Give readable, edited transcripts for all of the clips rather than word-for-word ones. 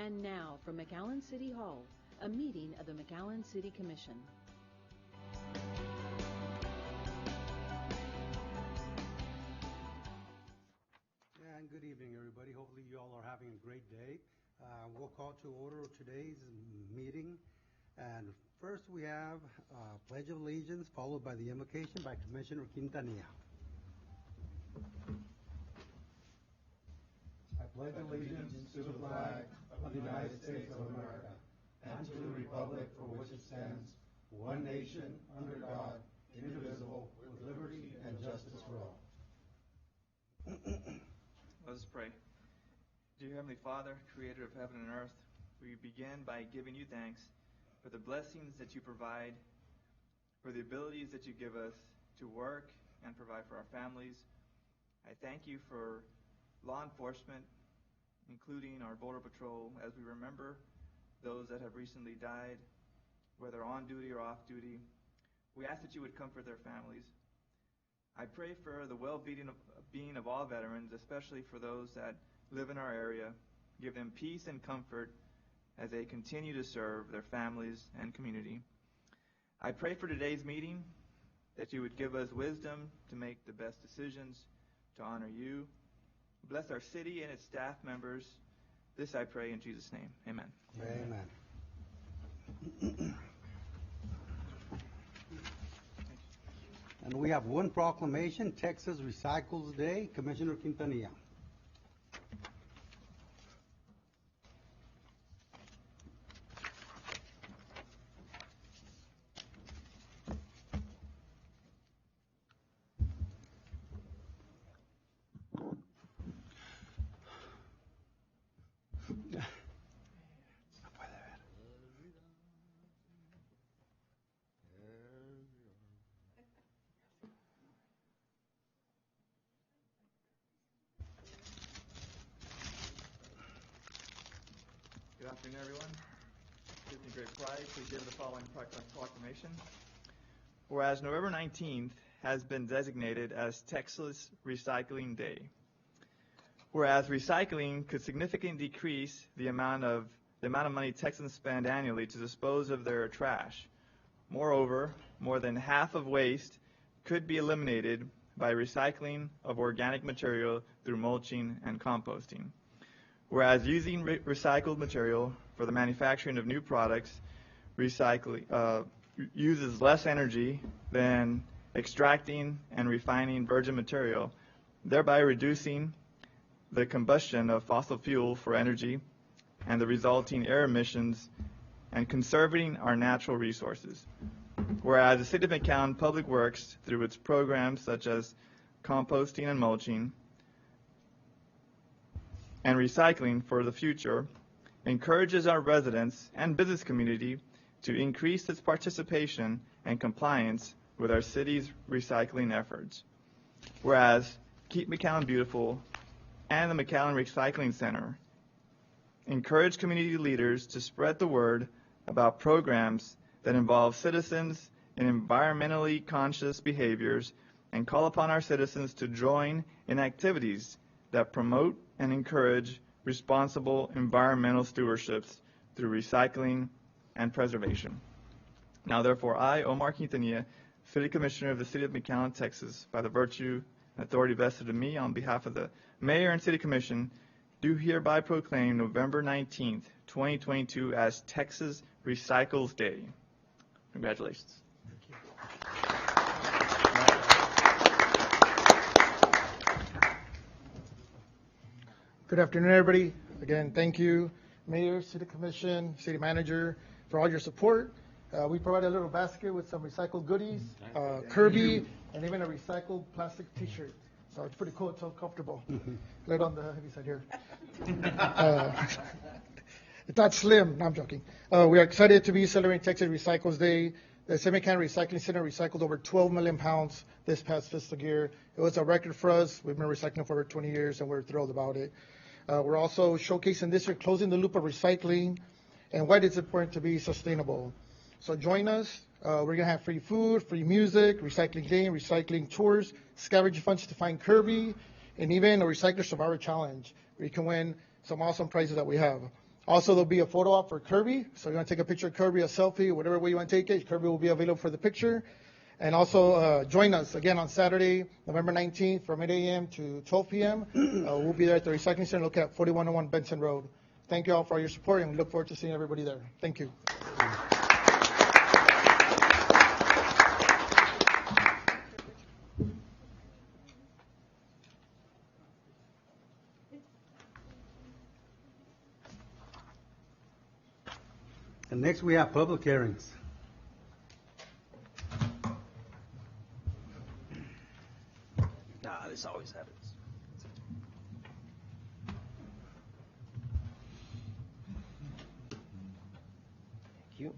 And now from McAllen City Hall, a meeting of the McAllen City Commission. And good evening, everybody. Hopefully you all are having a great day. We'll call to order today's meeting. And first we have Pledge of Allegiance, followed by the invocation by Commissioner Quintanilla. I pledge allegiance to the flag of the United States of America and to the republic for which it stands, one nation, under God, indivisible, with liberty and justice for all. Let us pray. Dear Heavenly Father, Creator of heaven and earth, we begin by giving you thanks for the blessings that you provide, for the abilities that you give us to work and provide for our families. I thank you for law enforcement, including our Border Patrol, as we remember those that have recently died, whether on duty or off duty. We ask that you would comfort their families. I pray for the well-being of all veterans, especially for those that live in our area. Give them peace and comfort as they continue to serve their families and community. I pray for today's meeting that you would give us wisdom to make the best decisions to honor you. Bless our city and its staff members. This I pray in Jesus' name. Amen. Amen. And we have one proclamation, Texas Recycles Day. Commissioner Quintanilla. Good afternoon, everyone. It gives me great pride to give the following proclamation. Whereas November 19th has been designated as Texas Recycling Day. Whereas recycling could significantly decrease the amount of money Texans spend annually to dispose of their trash. Moreover, more than half of waste could be eliminated by recycling of organic material through mulching and composting. Whereas using recycled material for the manufacturing of new products uses less energy than extracting and refining virgin material, thereby reducing the combustion of fossil fuel for energy and the resulting air emissions and conserving our natural resources. Whereas the City of McAllen Public Works, through its programs such as composting and mulching, and recycling for the future, encourages our residents and business community to increase its participation and compliance with our city's recycling efforts. Whereas Keep McAllen Beautiful and the McAllen Recycling Center encourage community leaders to spread the word about programs that involve citizens in environmentally conscious behaviors and call upon our citizens to join in activities that promote and encourage responsible environmental stewardships through recycling and preservation. Now, therefore, I, Omar Quintanilla, City Commissioner of the City of McAllen, Texas, by the virtue and authority vested in me on behalf of the Mayor and City Commission, do hereby proclaim November 19th, 2022 as Texas Recycles Day. Congratulations. Thank you. Good afternoon, everybody. Again, thank you, Mayor, City Commission, City Manager, for all your support. We provided a little basket with some recycled goodies, Kirby, and even a recycled plastic T-shirt. So it's pretty cool. It's so comfortable. Right on the heavy side here. It's not slim. No, I'm joking. We are excited to be celebrating Texas Recycles Day. The McAllen Recycling Center recycled over 12 million pounds this past fiscal year. It was a record for us. We've been recycling for over 20 years, and we're thrilled about it. We're also showcasing this year, closing the loop of recycling and why it's important to be sustainable. So join us. We're going to have free food, free music, recycling game, recycling tours, scavenging funds to find Kirby, and even a Recycler Survivor Challenge where you can win some awesome prizes that we have. Also, there'll be a photo op for Kirby. So you want to take a picture of Kirby, a selfie, whatever way you want to take it, Kirby will be available for the picture. And also join us again on Saturday, November 19th from 8 a.m. to 12 p.m. We'll be there at the Recycling Center located at 4101 Benson Road. Thank you all for your support, and we look forward to seeing everybody there. Thank you. And next we have public hearings. This always happens. Thank you.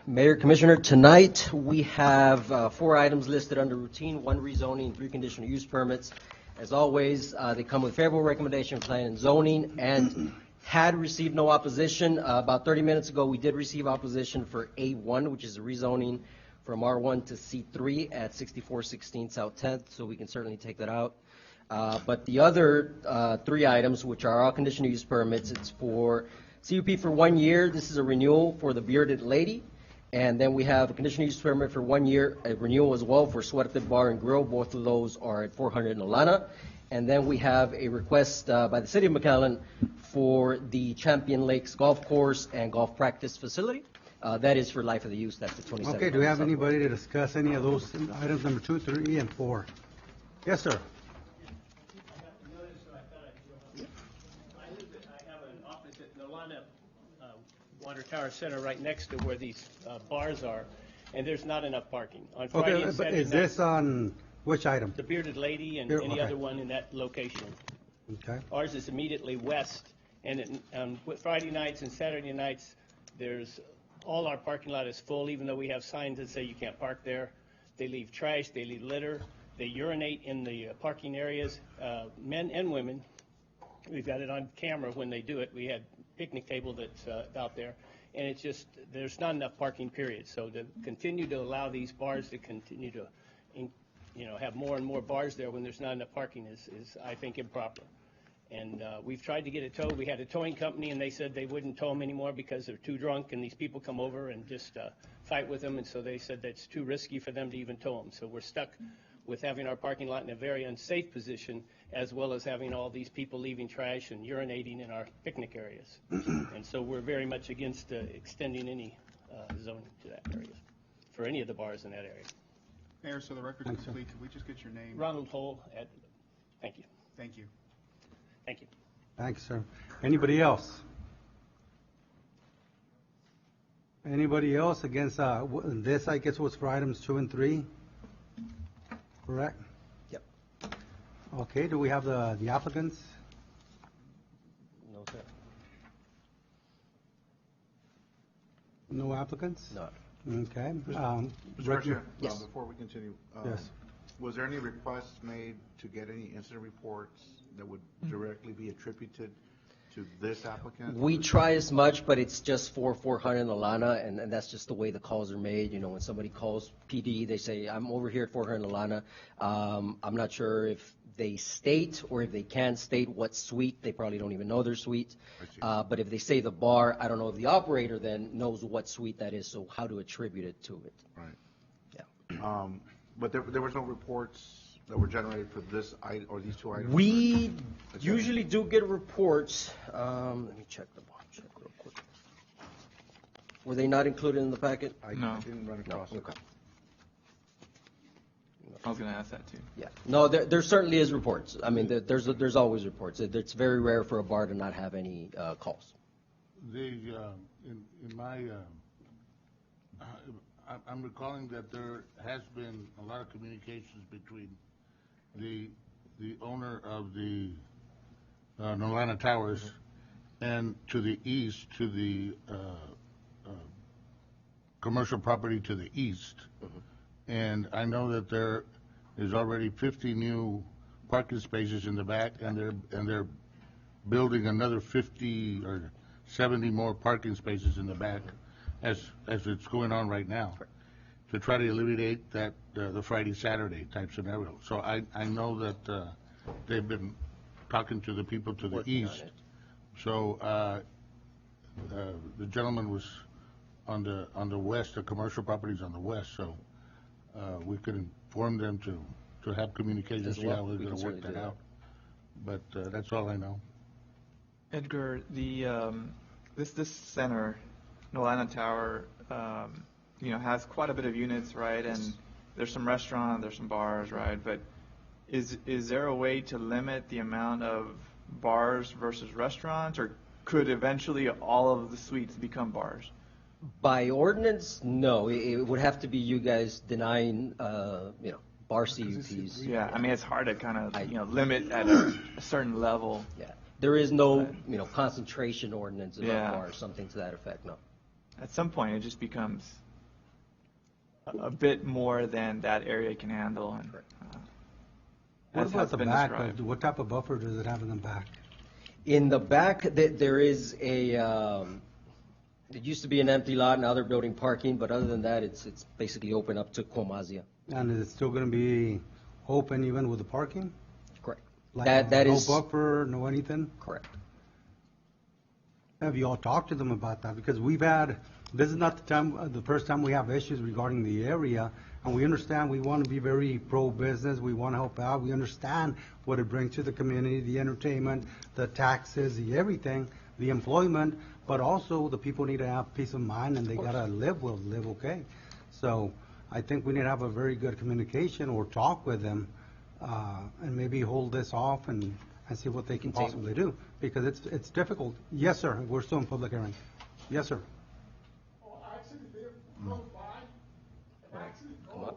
Mayor, Commissioner, tonight we have 4 items listed under routine, 1 rezoning, 3 conditional use permits. As always, they come with favorable recommendation from planning and zoning and had received no opposition. About 30 minutes ago, we did receive opposition for A1, which is a rezoning from R1 to C3 at 6416 South 10th, so we can certainly take that out. But the other 3 items, which are all conditional use permits, it's for CUP for 1 year. This is a renewal for the Bearded Lady. And then we have a conditional use permit for 1 year, a renewal as well for Suerte Bar and Grill. Both of those are at 400 in Alana. And then we have a request by the City of McAllen for the Champion Lakes Golf Course and Golf Practice Facility. That is for life of the use. That's the 27. Okay, do we have anybody to discuss any of those items number 2, 3, and 4? Yes, sir. I have an office at Nolana Water Tower Center right next to where these bars are, and there's not enough parking. On Friday Okay, and but Saturday is this night, on which item? the Bearded Lady and Here, any okay. other one in that location. Okay. Ours is immediately west, and Friday nights and Saturday nights, all our parking lot is full, even though we have signs that say you can't park there. They leave trash, they leave litter, they urinate in the parking areas, men and women. We've got it on camera when they do it. We had a picnic table that's out there, and it's just, there's not enough parking, period. So to continue to allow these bars to continue to, have more and more bars there when there's not enough parking is I think, improper. And we've tried to get it towed. We had a towing company, and they said they wouldn't tow them anymore because they're too drunk, and these people come over and just fight with them, and so they said that's too risky for them to even tow them. So we're stuck with having our parking lot in a very unsafe position, as well as having all these people leaving trash and urinating in our picnic areas. And so we're very much against extending any zoning to that area, for any of the bars in that area. Mayor, so the record's complete. Could we just get your name? Ronald Hull, thank you. Thank you. Thank you. Thanks, sir. Anybody else? Anybody else against this, I guess, was for items 2 and 3? Correct? Yep. Okay, do we have the applicants? No, sir. No applicants? No. Okay. Mr. Garcia, Yes. before we continue, Yes. was there any requests made to get any incident reports that would directly be attributed to this applicant? We try as much, but it's just for 400 in Alana, and that's just the way the calls are made. When somebody calls PD, they say, I'm over here at 400 in Alana. I'm not sure if they state or if they can state what suite. They probably don't even know their suite. But if they say the bar, I don't know if the operator then knows what suite that is, so how to attribute it to it. Right. Yeah. But there was no reports that were generated for this item or these 2 items? We usually do get reports. Let me check real quick. Were they not included in the packet? No. I didn't run across it. Okay. I was going to ask that too. Yeah. No, there certainly is reports. I mean, there's always reports. It's very rare for a bar to not have any calls. I'm recalling that there has been a lot of communications between the owner of the Nolana Towers and to the east, to the commercial property to the east. And I know that there is already 50 new parking spaces in the back, and they're building another 50 or 70 more parking spaces in the back as it's going on right now, to try to eliminate that the Friday, Saturday type scenario. So I know that they've been talking to the people to the Working on east. it. So the gentleman was on the west, the commercial properties on the west, so we could inform them to have communication, As see well, how we're we going can to work certainly that do out. But that's all I know. Edgar, this center, Nolana Tower, has quite a bit of units, right? And there's some restaurant, there's some bars, right? But is there a way to limit the amount of bars versus restaurants, or could eventually all of the suites become bars? By ordinance, no. It would have to be you guys denying, bar CUPs. Yeah, I mean, it's hard to kind of, limit at a certain level. Yeah. There is no, concentration ordinance about Yeah. bars, something to that effect, no. At some point, it just becomes a bit more than that area can handle. And, What as about has the been back? described. What type of buffer does it have in the back? In the back, there is it used to be an empty lot, now they're building parking, but other than that, it's basically open up to Comazia. And is it still going to be open even with the parking? Correct. Like That no is buffer, no anything? correct. Have you all talked to them about that? Because this is not the first time we have issues regarding the area, and we understand we want to be very pro-business, we want to help out, we understand what it brings to the community, the entertainment, the taxes, the everything, the employment, but also the people need to have peace of mind, and they got to live okay. So I think we need to have a very good communication or talk with them, and maybe hold this off and see what they can possibly do, because it's difficult. Yes, sir, we're still in public hearing. Yes, sir. Oh, I actually live close by, and I actually go to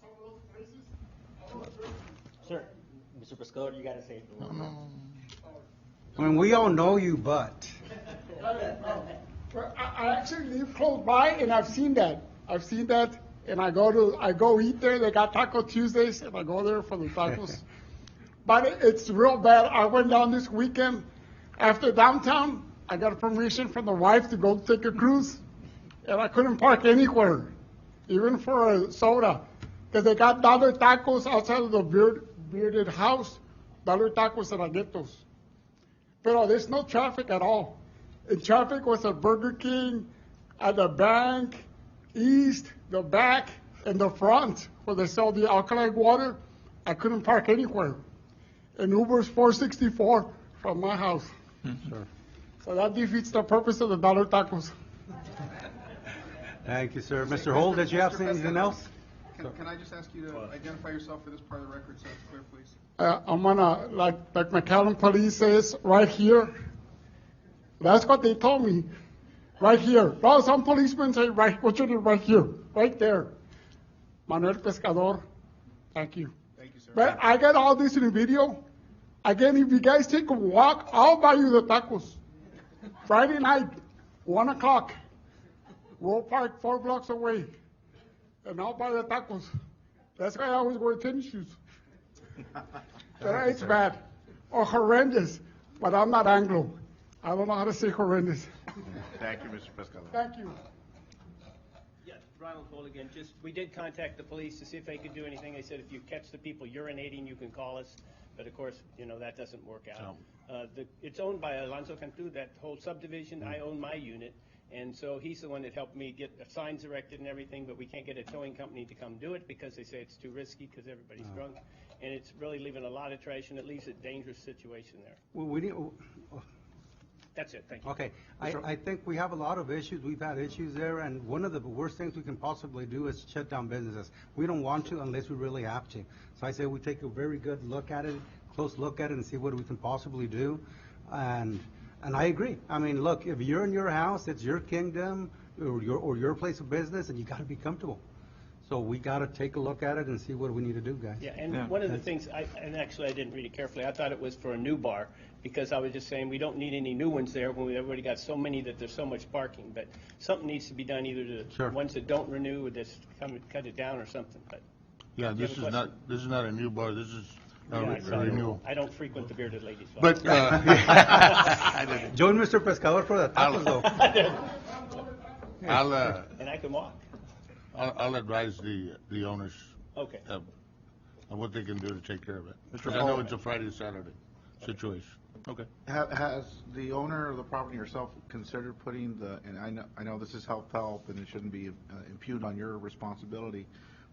some of those places. Sir, Mr. Pescador, you gotta say it. I mean, we all know you, but Well, I actually live close by, and I've seen that. And I go eat there. They got Taco Tuesdays, and I go there for the tacos. But it's real bad. I went down this weekend after downtown. I got a permission from the wife to go take a cruise, and I couldn't park anywhere, even for a soda, because they got dollar tacos outside of the bearded house, dollar tacos, and I get those. But there's no traffic at all. And traffic was at Burger King, at the bank, east, the back, and the front, where they sell the alkaline water. I couldn't park anywhere. And Uber's $4.64 from my house. Sure. So that defeats the purpose of the dollar tacos. Thank you, sir. Mr. Holt, did you have anything else? Can I just ask you to identify yourself for this part of the record so it's clear, please? I'm gonna, like McAllen police says, right here. That's what they told me. Right here. No, some policemen say what's your name right here, right there. Manuel Pescador. Thank you. Thank you, sir. But I got all this in a video. Again, if you guys take a walk, I'll buy you the tacos. Friday night, 1 o'clock. We'll park 4 blocks away, and I'll buy the tacos. That's why I always wear tennis shoes. It's bad or horrendous, but I'm not Anglo. I don't know how to say horrendous. Thank you, Mr. Pescador. Thank you. Yeah, Ronald Cole again. We did contact the police to see if they could do anything. They said if you catch the people urinating, you can call us. But of course, that doesn't work out. It's owned by Alonso Cantu, that whole subdivision. I own my unit. And so he's the one that helped me get signs erected and everything, but we can't get a towing company to come do it because they say it's too risky because everybody's drunk. And it's really leaving a lot of trash, and it leaves a dangerous situation there. Well, we need. That's it. Thank you. Okay, I think we have a lot of issues. We've had issues there, and one of the worst things we can possibly do is shut down businesses. We don't want to unless we really have to. So I say we take a very good look at it, close look at it, and see what we can possibly do. And I agree. I mean, look, if you're in your house, it's your kingdom or your place of business, and you got to be comfortable. So we got to take a look at it and see what we need to do, guys. Yeah, and one of the things, and actually I didn't read it carefully, I thought it was for a new bar, because I was just saying we don't need any new ones there when we've already got so many that there's so much parking. But something needs to be done, either to ones that don't renew or just cut it down or something. But Yeah, this is not a new bar. This is a renewal. I don't frequent the bearded ladies. So But Join Mr. Pescador for the tacos, though. and I can walk. I'll advise the owners Okay. of what they can do to take care of it. Because I know it's a Friday, Saturday. situation. Okay. Has the owner of the property yourself considered putting and I know this is help, and it shouldn't be impugned on your responsibility,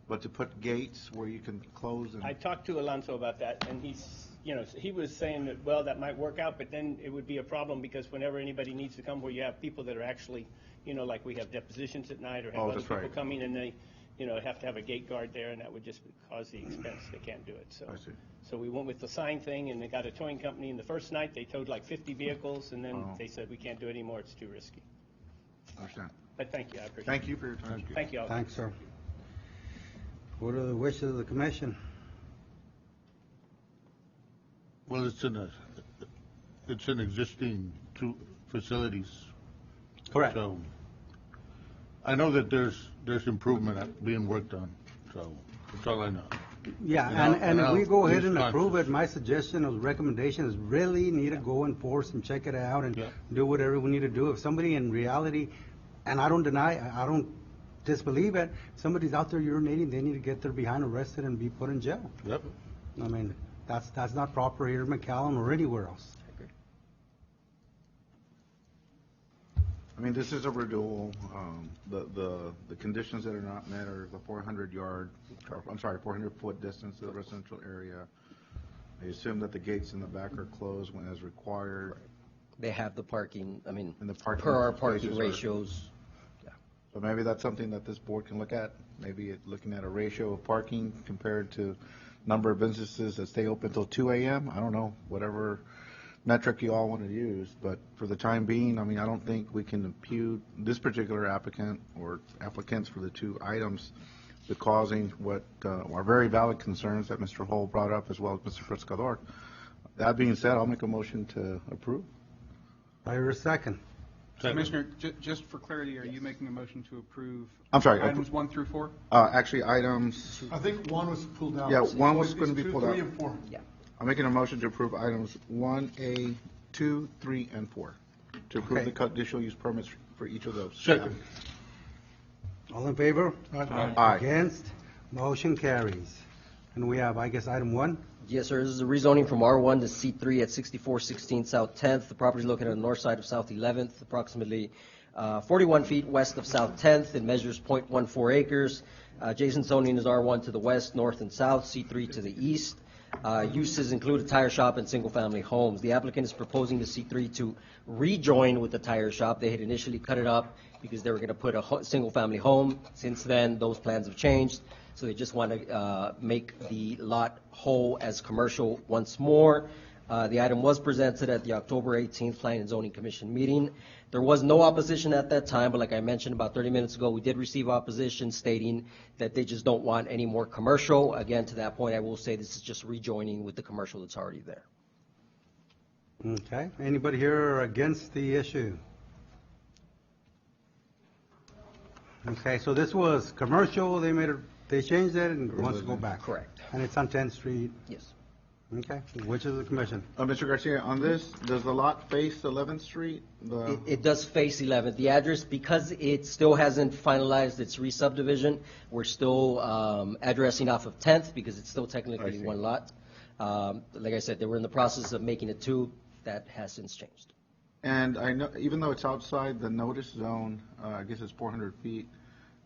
but to put gates where you can close and... I talked to Alonso about that, and he was saying that, well, that might work out, but then it would be a problem because whenever anybody needs to come, where you have people that are actually, like we have depositions at night or have other people coming, and they, have to have a gate guard there, and that would just cause the expense. They can't do it. So, I see. So we went with the sign thing, and they got a towing company. And the first night, they towed like 50 vehicles, and then they said, we can't do it anymore. It's too risky. Understand. But thank you. I appreciate it. Thank you for your time. Thank you all. Thanks, sir. What are the wishes of the commission? Well, it's in existing two facilities. Correct. So I know that there's improvement being worked on, so that's all I know. Yeah, and if we go ahead and approve it, my suggestion or recommendation is really need to go and force and check it out and do whatever we need to do. If somebody in reality, and I don't disbelieve it, somebody's out there urinating, they need to get their behind arrested and be put in jail. Yep. I mean, that's not proper here in McAllen or anywhere else. I mean, this is a renewal. The conditions that are not met are the 400-foot distance to the residential area. I assume that the gates in the back are closed when as required. They have the parking, And the parking per our parking spaces ratios. So maybe that's something that this board can look at. Maybe looking at a ratio of parking compared to number of businesses that stay open until 2 a.m. I don't know, whatever metric you all want to use, but for the time being, I mean, I don't think we can impute this particular applicant or applicants for the two items the causing what are very valid concerns that Mr. Hull brought up as well as Mr. Pescador. That being said, I'll make a motion to approve. I hear a second. Commissioner, just for clarity, are you making a motion to approve? I'm sorry. Items 1 through 4? Actually, items, I think one was pulled out. yeah, one was going to be It's pulled 2, out. 3, and 4. Yeah. I'm making a motion to approve items 1A, 2, 3, and 4. To approve Okay. the conditional use permits for each of those. Second. All in favor? Aye. Against? Motion carries. And we have, I guess, item 1. Yes, sir. This is a rezoning from R1 to C3 at 6416 South 10th. The property is located on the north side of South 11th, approximately 41 feet west of South 10th. It measures .14 acres. Adjacent zoning is R1 to the west, north, and south, C3 to the east. Uses include a tire shop and single-family homes. The applicant is proposing the C3 to rejoin with the tire shop. They had initially cut it up because they were going to put a single-family home. Since then, those plans have changed, so they just want to make the lot whole as commercial once more. The item was presented at the October 18th Planning and Zoning Commission meeting. There was no opposition at that time, but like I mentioned about 30 minutes ago, we did receive opposition stating that they just don't want any more commercial. Again, to that point, I will say this is just rejoining with the commercial that's already there. Okay. Anybody here against the issue? Okay, so this was commercial, they changed it and wants to go back. Correct. And it's on 10th Street. Yes. Okay, which is the commission? Mr. Garcia, on this, does the lot face 11th Street? It does face 11th. The address, because it still hasn't finalized its re-subdivision, we're still addressing off of 10th because it's still technically one lot. Like I said, they were in the process of making it two. That has since changed. And I know, even though it's outside the notice zone, I guess it's 400 feet,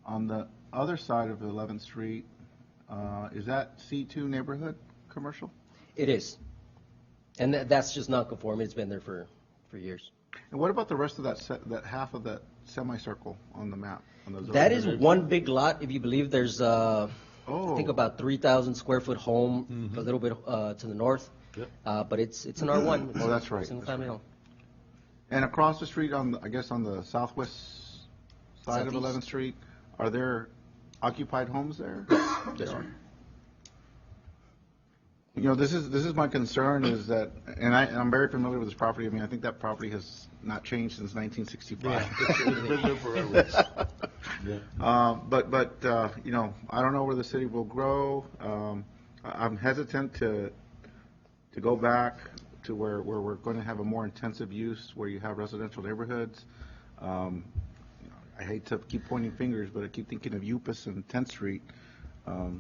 on the other side of 11th Street, is that C2 neighborhood commercial? It is. And that's just non-conforming. It's been there for years. And what about the rest of that half of that semicircle on the map? On the zone? That is one big lot. If you believe there's, I think about 3,000 square foot home, a little bit to the north. But it's an R1. Oh, that's right. Single family home. And across the street, on the southwest side of 11th Street, are there occupied homes there? Yes, sir. You know, this is my concern is that, and I'm very familiar with this property. I mean, I think that property has not changed since 1965. It's been there forever. But you know, I don't know where the city will grow. I'm hesitant to go back to where we're going to have a more intensive use, where you have residential neighborhoods. I hate to keep pointing fingers, but I keep thinking of Upus and 10th Street.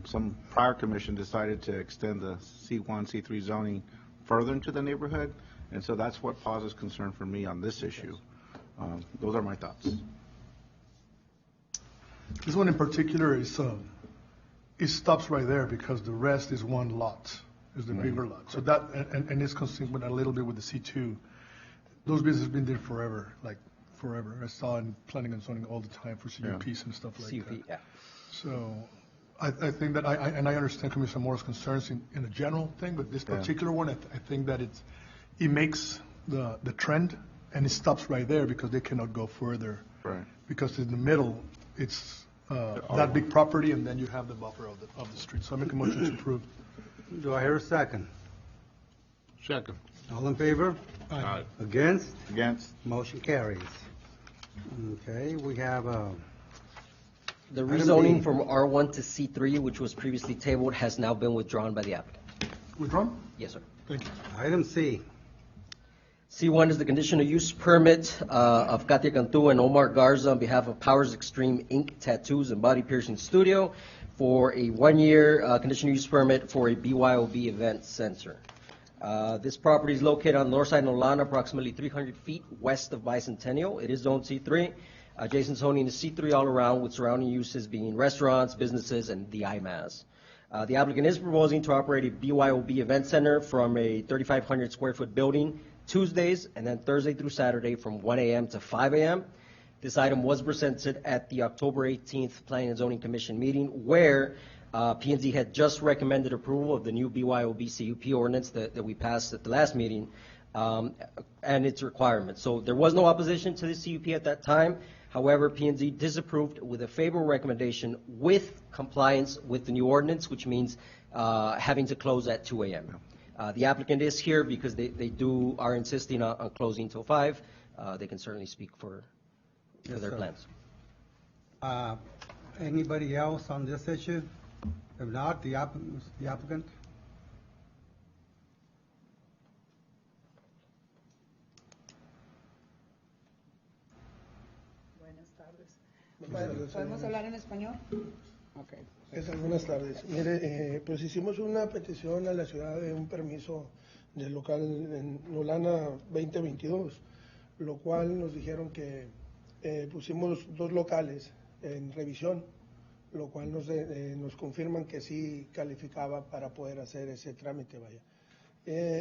Some prior commission decided to extend the C1, C3 zoning further into the neighborhood, and so that's what causes concern for me on this issue. Those are my thoughts. This one in particular is, it stops right there because the rest is one lot, is the bigger lot. So that, and it's consistent a little bit with the C2. Those businesses have been there forever, like forever. I saw in planning and zoning all the time for CUPs and stuff like that. Yeah. So I think that I understand Commissioner Moore's concerns in a general thing, but this particular one, I think that it makes the trend, and it stops right there because they cannot go further. Right. Because in the middle, it's that big property, and then you have the buffer of the street. So I make a motion to approve. Do I hear a second? Second. All in favor? Aye. Against? Against. Motion carries. Okay, we have The Item rezoning B. from R1 to C3, which was previously tabled, has now been withdrawn by the applicant. Withdrawn? Yes, sir. Thank you. item C. C1 is the conditional use permit of Katia Cantu and Omar Garza on behalf of Powers Extreme Ink Tattoos and Body Piercing Studio for a one-year conditional use permit for a BYOB event center. This property is located on the north side of Nolana, approximately 300 feet west of Bicentennial. It is Zone C3. Adjacent zoning is C3 all around, with surrounding uses being restaurants, businesses, and the IMAS. The applicant is proposing to operate a BYOB event center from a 3,500 square foot building Tuesdays and then Thursday through Saturday from 1 a.m. to 5 a.m. This item was presented at the October 18th Planning and Zoning Commission meeting, where P&Z had just recommended approval of the new BYOB CUP ordinance that we passed at the last meeting and its requirements. So there was no opposition to the CUP at that time. However, P&Z disapproved with a favorable recommendation with compliance with the new ordinance, which means having to close at 2 a.m. The applicant is here because they are insisting on closing till 5. They can certainly speak for their plans. Anybody else on this issue? If not, the applicant? ¿Podemos hablar en español? Okay. Buenas tardes. Mire, pues hicimos una petición a la ciudad de un permiso del local en Nolana 2022, lo cual nos dijeron que pusimos 2 locales en revisión, lo cual nos confirman que sí calificaba para poder hacer ese trámite, vaya.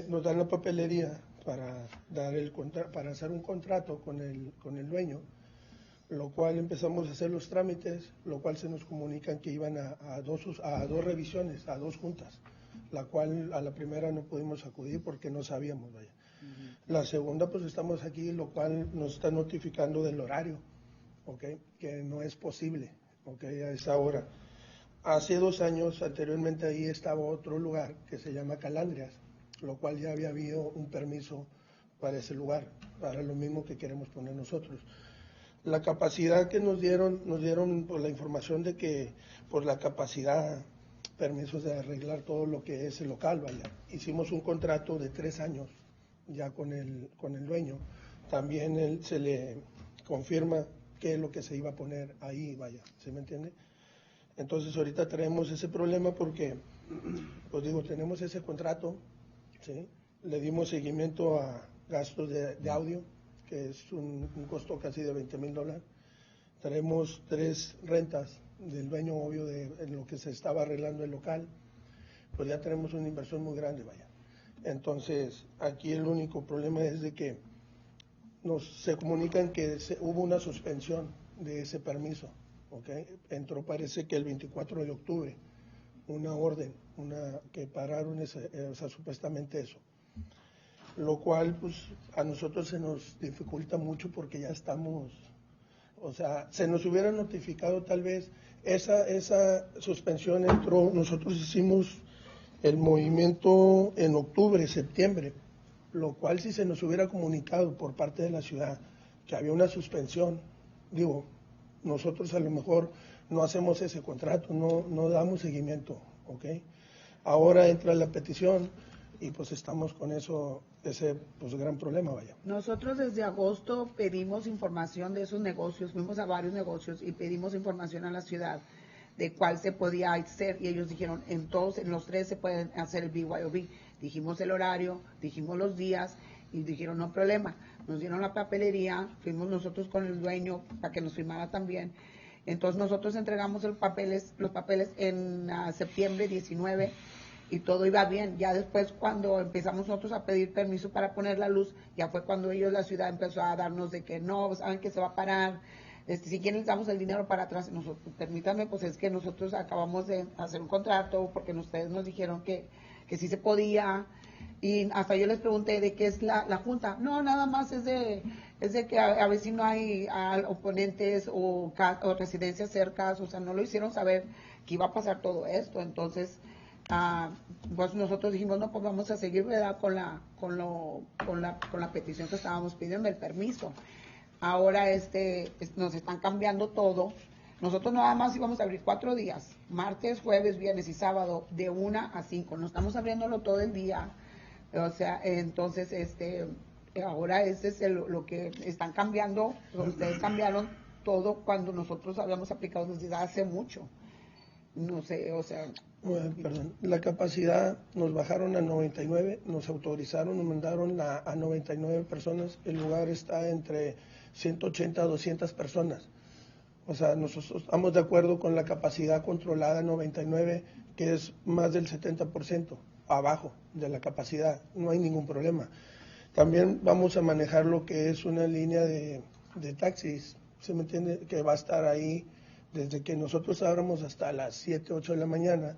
Nos dan la papelería para para hacer un contrato con el dueño, lo cual empezamos a hacer los trámites, lo cual se nos comunican que iban a dos revisiones, a 2 juntas, la cual a la primera no pudimos acudir porque no sabíamos, vaya. La segunda, pues estamos aquí, lo cual nos está notificando del horario, ¿okay? Que no es posible, ¿okay? A esa hora. Hace 2 años, anteriormente ahí estaba otro lugar que se llama Calandrias, lo cual ya había habido un permiso para ese lugar, para lo mismo que queremos poner nosotros. La capacidad que nos dieron por la información de que por la capacidad, permisos de arreglar todo lo que es el local, vaya. Hicimos un contrato de 3 años ya con el dueño. También se le confirma qué es lo que se iba a poner ahí, vaya, ¿se me entiende? Entonces ahorita tenemos ese problema porque, pues digo, tenemos ese contrato, ¿sí? Le dimos seguimiento a gastos de audio, que es un costo casi de $20,000. Tenemos 3 rentas del dueño, obvio, en lo que se estaba arreglando el local. Pues ya tenemos una inversión muy grande, vaya. Entonces, aquí el único problema es de que se comunican que hubo una suspensión de ese permiso, ¿ok? Entró, parece que el 24 de octubre, una orden, que pararon supuestamente eso. Lo cual, pues, a nosotros se nos dificulta mucho porque ya estamos, o sea, se nos hubiera notificado tal vez, esa suspensión entró, nosotros hicimos el movimiento en octubre, septiembre, lo cual si se nos hubiera comunicado por parte de la ciudad que había una suspensión, digo, nosotros a lo mejor no hacemos ese contrato, no damos seguimiento, ¿ok? Ahora entra la petición y pues estamos con ese pues gran problema, vaya. Nosotros desde agosto pedimos información de esos negocios, fuimos a varios negocios y pedimos información a la ciudad de cuál se podía hacer, y ellos dijeron, en los tres se pueden hacer el BYOB. Dijimos el horario, dijimos los días, y dijeron, no problema. Nos dieron la papelería, fuimos nosotros con el dueño para que nos firmara también. Entonces nosotros entregamos los papeles en septiembre 19, y todo iba bien. Ya después, cuando empezamos nosotros a pedir permiso para poner la luz, ya fue cuando la ciudad empezó a darnos de que no, saben que se va a parar, si quieren les damos el dinero para atrás. Nosotros, permítanme, pues es que nosotros acabamos de hacer un contrato, porque ustedes nos dijeron que sí se podía, y hasta yo les pregunté de qué es la junta. No, nada más es de que a ver si no hay oponentes o residencias cercas, o sea, no lo hicieron saber que iba a pasar todo esto. Entonces, pues nosotros dijimos, no, pues vamos a seguir, ¿verdad?, con la petición que estábamos pidiendo, el permiso. Ahora nos están cambiando todo. Nosotros nada más íbamos a abrir 4 días, martes, jueves, viernes y sábado, de 1 a 5. No estamos abriéndolo todo el día. O sea, entonces, ahora es lo que están cambiando. Ustedes cambiaron todo cuando nosotros habíamos aplicado desde hace mucho. No sé, o sea... Bueno, perdón, la capacidad nos bajaron a 99, nos autorizaron, nos mandaron a 99 personas. El lugar está entre 180 a 200 personas. O sea, nosotros estamos de acuerdo con la capacidad controlada 99, que es más del 70% abajo de la capacidad. No hay ningún problema. También vamos a manejar lo que es una línea de taxis, ¿se me entiende? Que va a estar ahí desde que nosotros abramos hasta las 7, 8 de la mañana,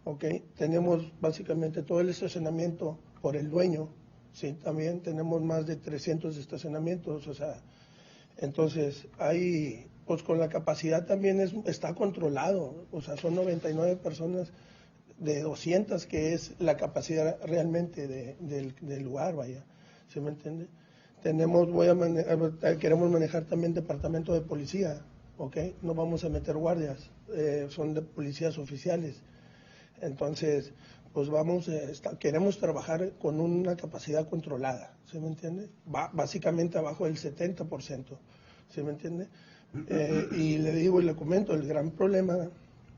¿ok? Tenemos básicamente todo el estacionamiento por el dueño, ¿sí? También tenemos más de 300 estacionamientos, o sea, entonces hay, pues con la capacidad también está controlado, o sea, son 99 personas de 200, que es la capacidad realmente del lugar, vaya, ¿se me entiende? Queremos manejar también departamento de policía, ¿ok? No vamos a meter guardias, son de policías oficiales. Entonces, pues queremos trabajar con una capacidad controlada, ¿se me entiende? Básicamente abajo del 70%, ¿se me entiende? Y le digo y le comento, el gran problema,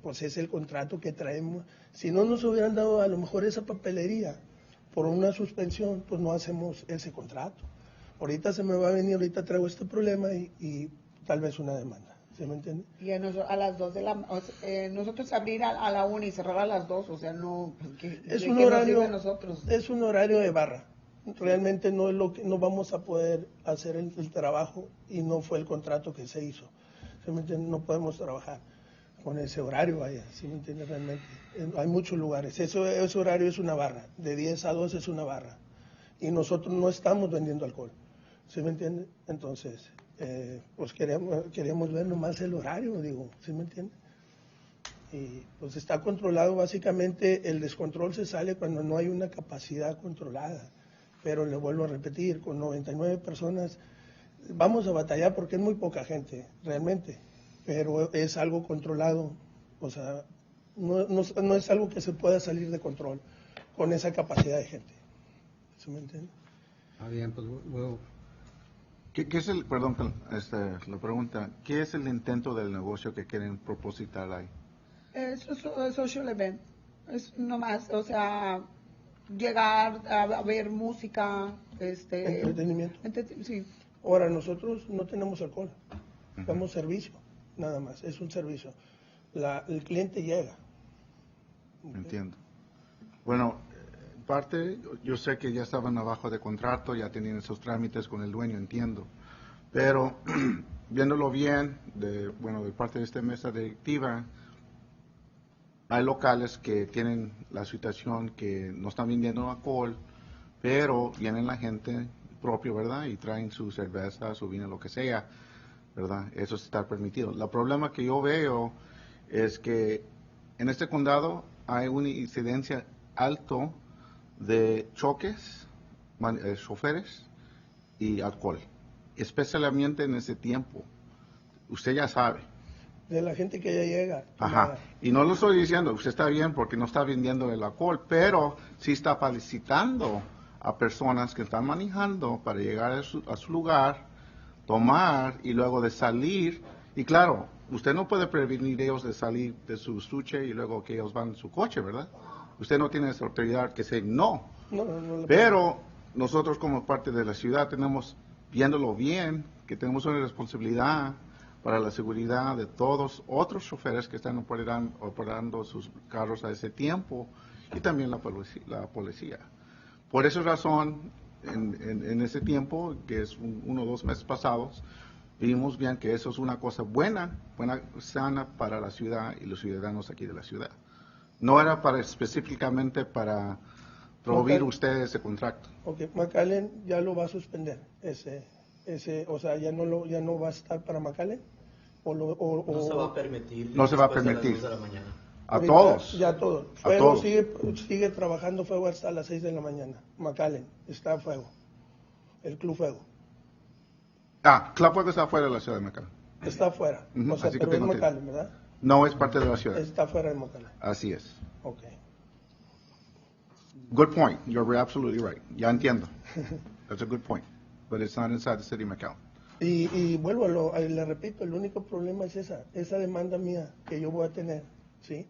pues es el contrato que traemos. Si no nos hubieran dado a lo mejor esa papelería por una suspensión, pues no hacemos ese contrato. Ahorita se me va a venir, ahorita traigo este problema y tal vez una demanda. ¿Se me entiende? Y a las 2 de la nosotros abrir a la 1 y cerrar a las 2, o sea, no, es un horario, es un horario de barra. Realmente no es no vamos a poder hacer el trabajo, y no fue el contrato que se hizo. ¿Se me entiende? No podemos trabajar con ese horario, vaya, ¿sí me entiende? Realmente hay muchos lugares. Ese horario es una barra, de 10 a 2 es una barra, y nosotros no estamos vendiendo alcohol. ¿Sí me entiende? Entonces, pues queríamos ver nomás el horario, digo, ¿sí me entiende? Y pues está controlado, básicamente el descontrol se sale cuando no hay una capacidad controlada, pero le vuelvo a repetir, con 99 personas vamos a batallar porque es muy poca gente, realmente, pero es algo controlado, o sea, no es algo que se pueda salir de control con esa capacidad de gente, ¿sí me entiende? Bien, pues bueno. ¿Qué es perdón, la pregunta, ¿qué es el intento del negocio que quieren propositar ahí? Es social event, es nomás, o sea, llegar a ver música, entretenimiento. Sí. Ahora, nosotros no tenemos alcohol, damos servicio, nada más, es un servicio. El cliente llega. Entiendo. Bueno, parte, yo sé que ya estaban abajo de contrato, ya tenían esos trámites con el dueño, entiendo. Pero viéndolo bien, de parte de esta mesa directiva, hay locales que tienen la situación que no están vendiendo alcohol, pero vienen la gente propio, ¿verdad? Y traen su cerveza, su vino, lo que sea, ¿verdad? Eso está permitido. El problema que yo veo es que en este condado hay una incidencia alto de choques, choferes y alcohol, especialmente en ese tiempo. Usted ya sabe. De la gente que ya llega. Ajá. Y no lo estoy diciendo, usted está bien porque no está vendiendo el alcohol, pero sí está felicitando a personas que están manejando para llegar a su lugar, tomar y luego de salir. Y claro, usted no puede prevenir ellos de salir de su estuche y luego que ellos van en su coche, ¿verdad? Usted no tiene esa autoridad que sea no. Pero nosotros como parte de la ciudad tenemos, viéndolo bien, que tenemos una responsabilidad para la seguridad de todos otros choferes que están operando sus carros a ese tiempo y también la policía. Por esa razón, en ese tiempo, que es 1 o 2 meses pasados, vimos bien que eso es una cosa buena, sana para la ciudad y los ciudadanos aquí de la ciudad. No era específicamente para prohibir usted ese contrato. Ok, McAllen ya lo va a suspender, o sea, ya no va a estar para McAllen. No se va a permitir. No se va a después de las permitir. 2 de la mañana. A Ahorita, todos. Ya todos. A Fuego todos. sigue trabajando Fuego hasta las 6 de la mañana. McAllen está a Fuego. El Club Fuego. Club Fuego está fuera de la ciudad de McAllen. Está afuera. Ujú, O sea, así que pero es tengo McAllen, ¿verdad? No es parte de la ciudad. Está fuera de McAllen. Así es. Ok. Good point. You're absolutely right. Ya entiendo. That's a good point. But it's not inside the city of McAllen. Y vuelvo, le repito, el único problema es esa demanda mía que yo voy a tener, ¿sí?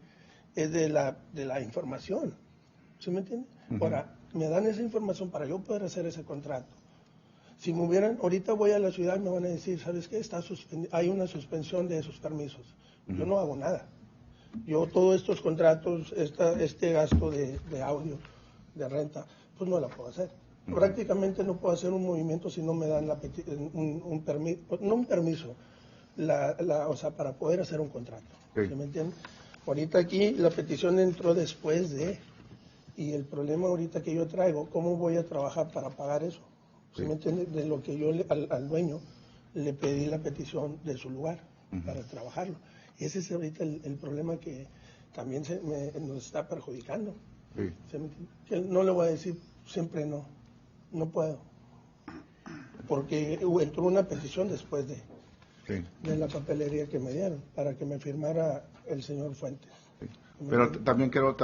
Es de la información, ¿sí me entiende? Ahora, me dan esa información para yo poder hacer ese contrato. Si me hubieran, ahorita voy a la ciudad y me van a decir, ¿sabes qué? Hay una suspensión de esos permisos. Yo no hago nada. Yo todos estos contratos, este gasto de audio, de renta, pues no la puedo hacer. Prácticamente no puedo hacer un movimiento si no me dan un permiso, no un permiso, o sea, para poder hacer un contrato. ¿Sí me entiende? Ahorita aquí la petición entró después y el problema ahorita que yo traigo, ¿cómo voy a trabajar para pagar eso? ¿Sí me entiende? De lo que yo al dueño le pedí la petición de su lugar para trabajarlo. Ese es ahorita el problema que también nos está perjudicando. ¿Sí me entiende? Que no le voy a decir siempre no puedo, porque entró una petición después de la papelería que me dieron para que me firmara el señor Fuentes. Pero también quiero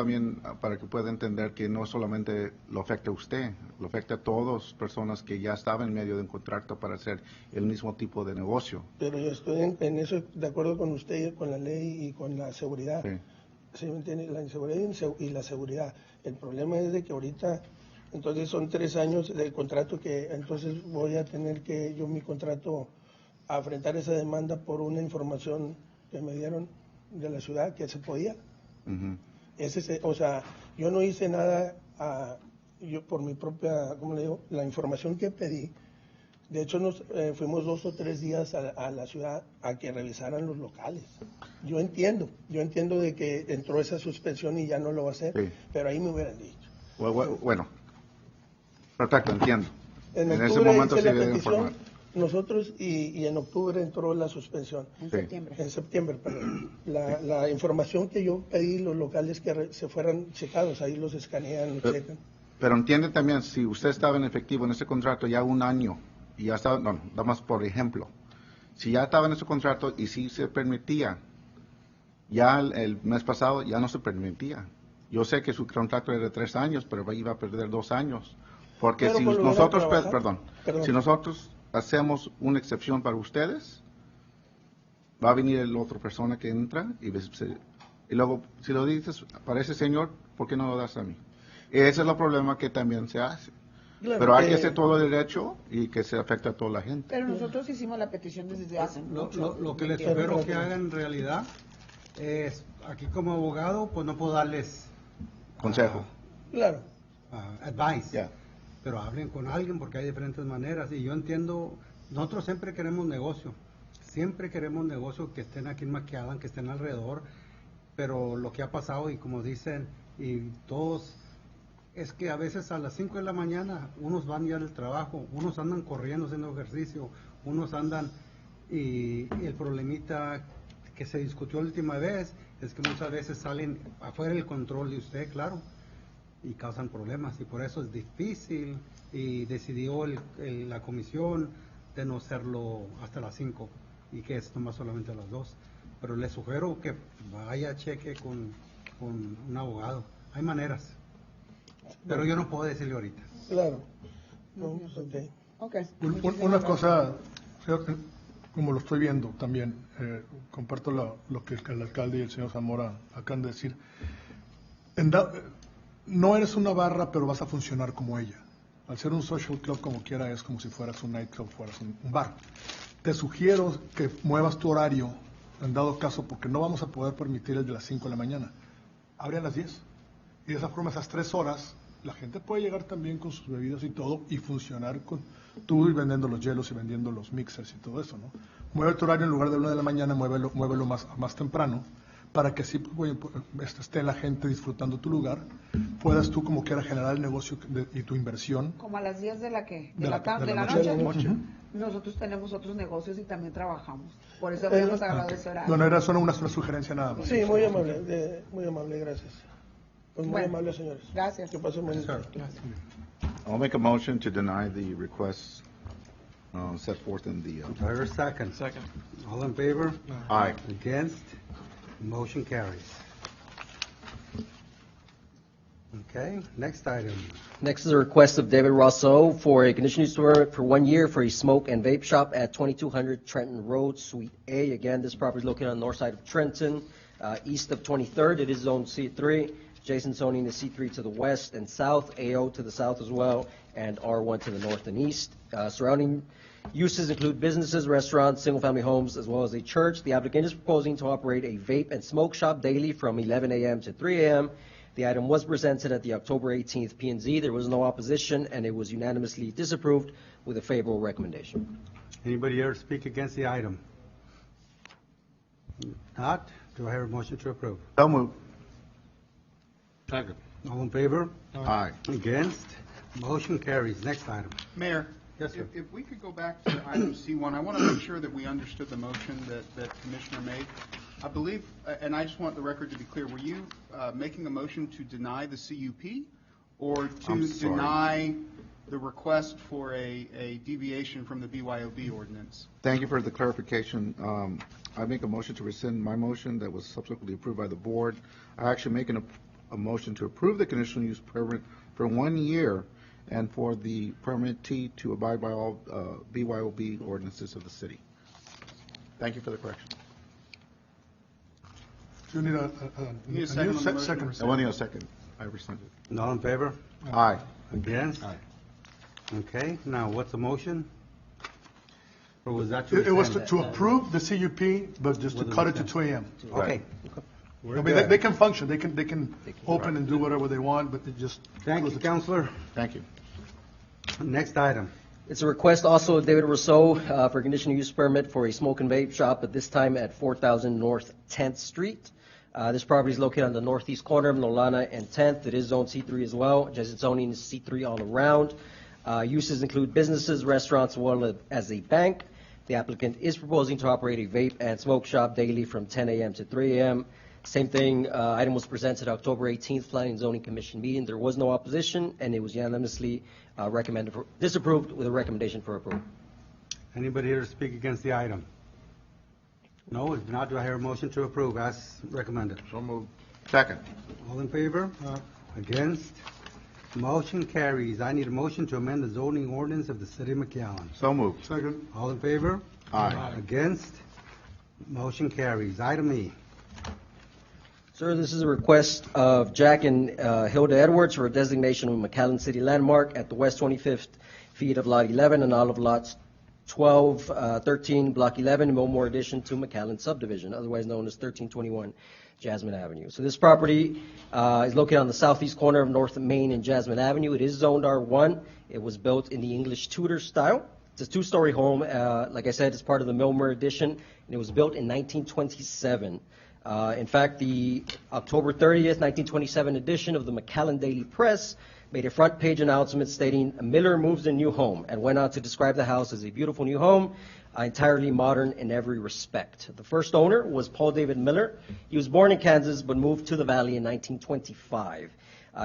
para que pueda entender que no solamente lo afecta a usted, lo afecta a todas personas que ya estaban en medio de un contrato para hacer el mismo tipo de negocio. Pero yo estoy en eso de acuerdo con usted, con la ley y con la seguridad. ¿Sí me entiende? La inseguridad y la seguridad. El problema es de que ahorita, entonces son 3 años del contrato que entonces voy a tener que mi contrato a enfrentar esa demanda por una información que me dieron de la ciudad que se podía. O sea, yo no hice nada yo por mi propia, ¿cómo le digo? La información que pedí. De hecho, fuimos 2 o 3 días a la ciudad a que revisaran los locales. Yo entiendo de que entró esa suspensión y ya no lo va a hacer, pero ahí me hubieran dicho. Bueno, perfecto, entiendo. En ese momento hice sí la debe petición, informar. nosotros, y en octubre entró la suspensión. En septiembre, perdón. La información que yo pedí, los locales que se fueran checados, ahí los escanean, los checan. Pero entiende también, si usted estaba en efectivo en ese contrato ya 1 año, y ya estaba, no, nada más por ejemplo, si ya estaba en ese contrato y si se permitía, ya el mes pasado ya no se permitía. Yo sé que su contrato era de 3 años, pero iba a perder 2 años. Porque si nosotros, si nosotros hacemos una excepción para ustedes, va a venir la otra persona que entra y luego, si lo dices para ese señor, ¿por qué no lo das a mí? Ese es el problema que también se hace. Claro, pero hay que hacer todo el derecho y que se afecte a toda la gente. Pero nosotros hicimos la petición desde hace mucho. Lo que les espero que hagan en realidad es, aquí como abogado, pues no puedo darles consejo. Advice. Pero hablen con alguien porque hay diferentes maneras. Y yo entiendo, nosotros siempre queremos negocio. Siempre queremos negocio que estén aquí en McAllen, que estén alrededor. Pero lo que ha pasado, y como dicen, y todos, es que a veces a las 5 de la mañana unos van ya al trabajo, unos andan corriendo haciendo ejercicio, unos andan, y el problemita que se discutió la última vez es que muchas veces salen afuera del control de usted, claro, y causan problemas, y por eso es difícil, y decidió la comisión de no hacerlo hasta las 5 y que es nomás solamente a las 2. Pero le sugiero que vaya a cheque con un abogado. Hay maneras. Pero yo no puedo decirle ahorita. Claro. Una cosa, como lo estoy viendo también, comparto lo que el alcalde y el señor Zamora acaban de decir. No eres una barra, pero vas a funcionar como ella. Al ser un social club como quiera, es como si fueras un nightclub, fueras un bar. Te sugiero que muevas tu horario, en dado caso, porque no vamos a poder permitir el de las 5 de la mañana. Abre a las 10. Y de esa forma, esas 3 horas, la gente puede llegar también con sus bebidas y todo y funcionar con tú y vendiendo los hielos y vendiendo los mixers y todo eso, ¿no? Mueve tu horario en lugar de 1 de la mañana, muévelo más temprano, para que así esté la gente disfrutando tu lugar, puedas tú como quiera generar el negocio y tu inversión. Como a las 10 de la noche. Nosotros tenemos otros negocios y también trabajamos. Por eso habíamos agarrado ese horario. Bueno, era solo una sugerencia nada más. Sí, muy amable, gracias. Pues muy amable, señores. Gracias. Que pasen buen día. I'll make a motion to deny the request set forth in the. Do I hear a second? Second. All in favor? Aye. Against? Motion carries. Okay, next item. Next is a request of David Rousseau for a conditional use permit for 1 year for a smoke and vape shop at 2200 Trenton Road, Suite A. Again, this property is located on the north side of Trenton, east of 23rd. It is zone C3. Adjacent zoning is C3 to the west and south, AO to the south as well, and R1 to the north and east. Surrounding uses include businesses, restaurants, single-family homes, as well as a church. The applicant is proposing to operate a vape and smoke shop daily from 11 a.m. to 3 a.m. The item was presented at the October 18th P&Z. There was no opposition, and it was unanimously disapproved with a favorable recommendation. Anybody here speak against the item? Not? Do I hear a motion to approve? So moved. Second. All in favor? Aye. Against? Motion carries. Next item. Mayor, Yes, sir. if we could go back to item C1, I want to make sure that we understood the motion that Commissioner made. I believe, and I just want the record to be clear, were you making a motion to deny the CUP or to I'm sorry. deny the request for a deviation from the BYOB ordinance? Thank you for the clarification. I make a motion to rescind my motion that was subsequently approved by the board. I actually making a motion to approve the conditional use permit for 1 year and for the permittee to abide by all BYOB ordinances of the city. Thank you for the correction. Do you need a Need a second on the motion? second? I want to need a second. I rescinded. All in favor? Aye. Against? Aye. Okay, now what's the motion? Or was that to It was rescind? to approve the CUP, but just to With a cut it to rescind. 2 a.m. Okay. I We're mean, good. they can function, they can open and do whatever they want, but it just. Thank you, Counselor. Thank you. Next item. It's a request also of David Rousseau for a conditional use permit for a smoke and vape shop, at this time at 4000 North 10th Street. This property is located on the northeast corner of Nolana and 10th. It is zone C3 as well. Adjacent zoning is C3 all around. Uses include businesses, restaurants, as well as a bank. The applicant is proposing to operate a vape and smoke shop daily from 10 a.m. to 3 a.m. Same thing, item was presented October 18th Planning and Zoning Commission meeting. There was no opposition, and it was unanimously disapproved with a recommendation for approval. Anybody here to speak against the item? No, if not, do I hear a motion to approve as recommended? So moved. Second. All in favor? Against? Motion carries. I need a motion to amend the zoning ordinance of the city of McAllen. So moved. Second. All in favor? Aye. Against? Motion carries. Item E. Sir, this is a request of Jack and Hilda Edwards for a designation of McAllen City Landmark at the west 25th feet of Lot 11 and all of lots 12, 13, Block 11, Millmore addition to McAllen subdivision, otherwise known as 1321 Jasmine Avenue. So this property is located on the southeast corner of North Main and Jasmine Avenue. It is zoned R1. It was built in the English Tudor style. It's a two-story home. Like I said, it's part of the Millmore addition, and it was built in 1927. In fact, the October 30th, 1927 edition of the McAllen Daily Press made a front page announcement stating, "Miller moves a new home," and went on to describe the house as a beautiful new home, entirely modern in every respect. The first owner was Paul David Miller. He was born in Kansas but moved to the Valley in 1925.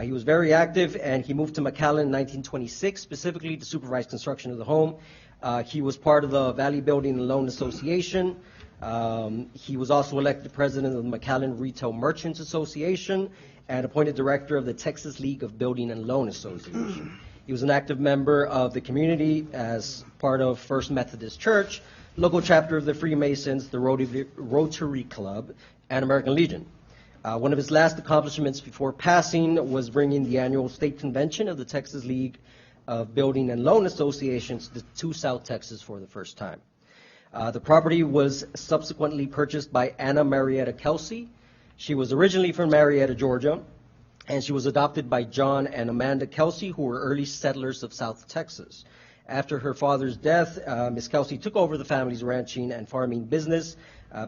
He was very active, and he moved to McAllen in 1926, specifically to supervise construction of the home. He was part of the Valley Building and Loan Association. He was also elected president of the McAllen Retail Merchants Association and appointed director of the Texas League of Building and Loan Association. He was an active member of the community as part of First Methodist Church, local chapter of the Freemasons, the Rotary Club, and American Legion. One of his last accomplishments before passing was bringing the annual state convention of the Texas League of Building and Loan Associations to South Texas for the first time. The property was subsequently purchased by Anna Marietta Kelsey. She was originally from Marietta, Georgia, and she was adopted by John and Amanda Kelsey, who were early settlers of South Texas. After her father's death, Ms. Kelsey took over the family's ranching and farming business,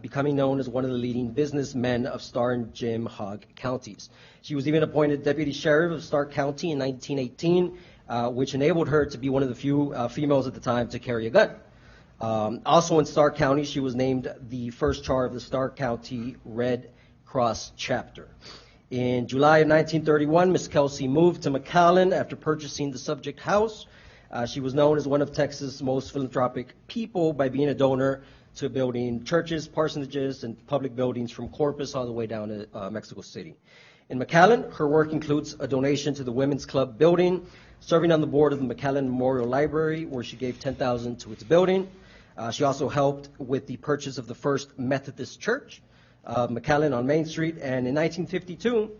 becoming known as one of the leading businessmen of Starr and Jim Hogg counties. She was even appointed deputy sheriff of Starr County in 1918, which enabled her to be one of the few females at the time to carry a gun. Also in Starr County, she was named the first char of the Starr County Red Cross chapter. In July of 1931, Ms. Kelsey moved to McAllen after purchasing the subject house. She was known as one of Texas' most philanthropic people by being a donor to building churches, parsonages, and public buildings from Corpus all the way down to Mexico City. In McAllen, her work includes a donation to the Women's Club building, serving on the board of the McAllen Memorial Library, where she gave $10,000 to its building. She also helped with the purchase of the first Methodist Church, McAllen on Main Street, and in 1952,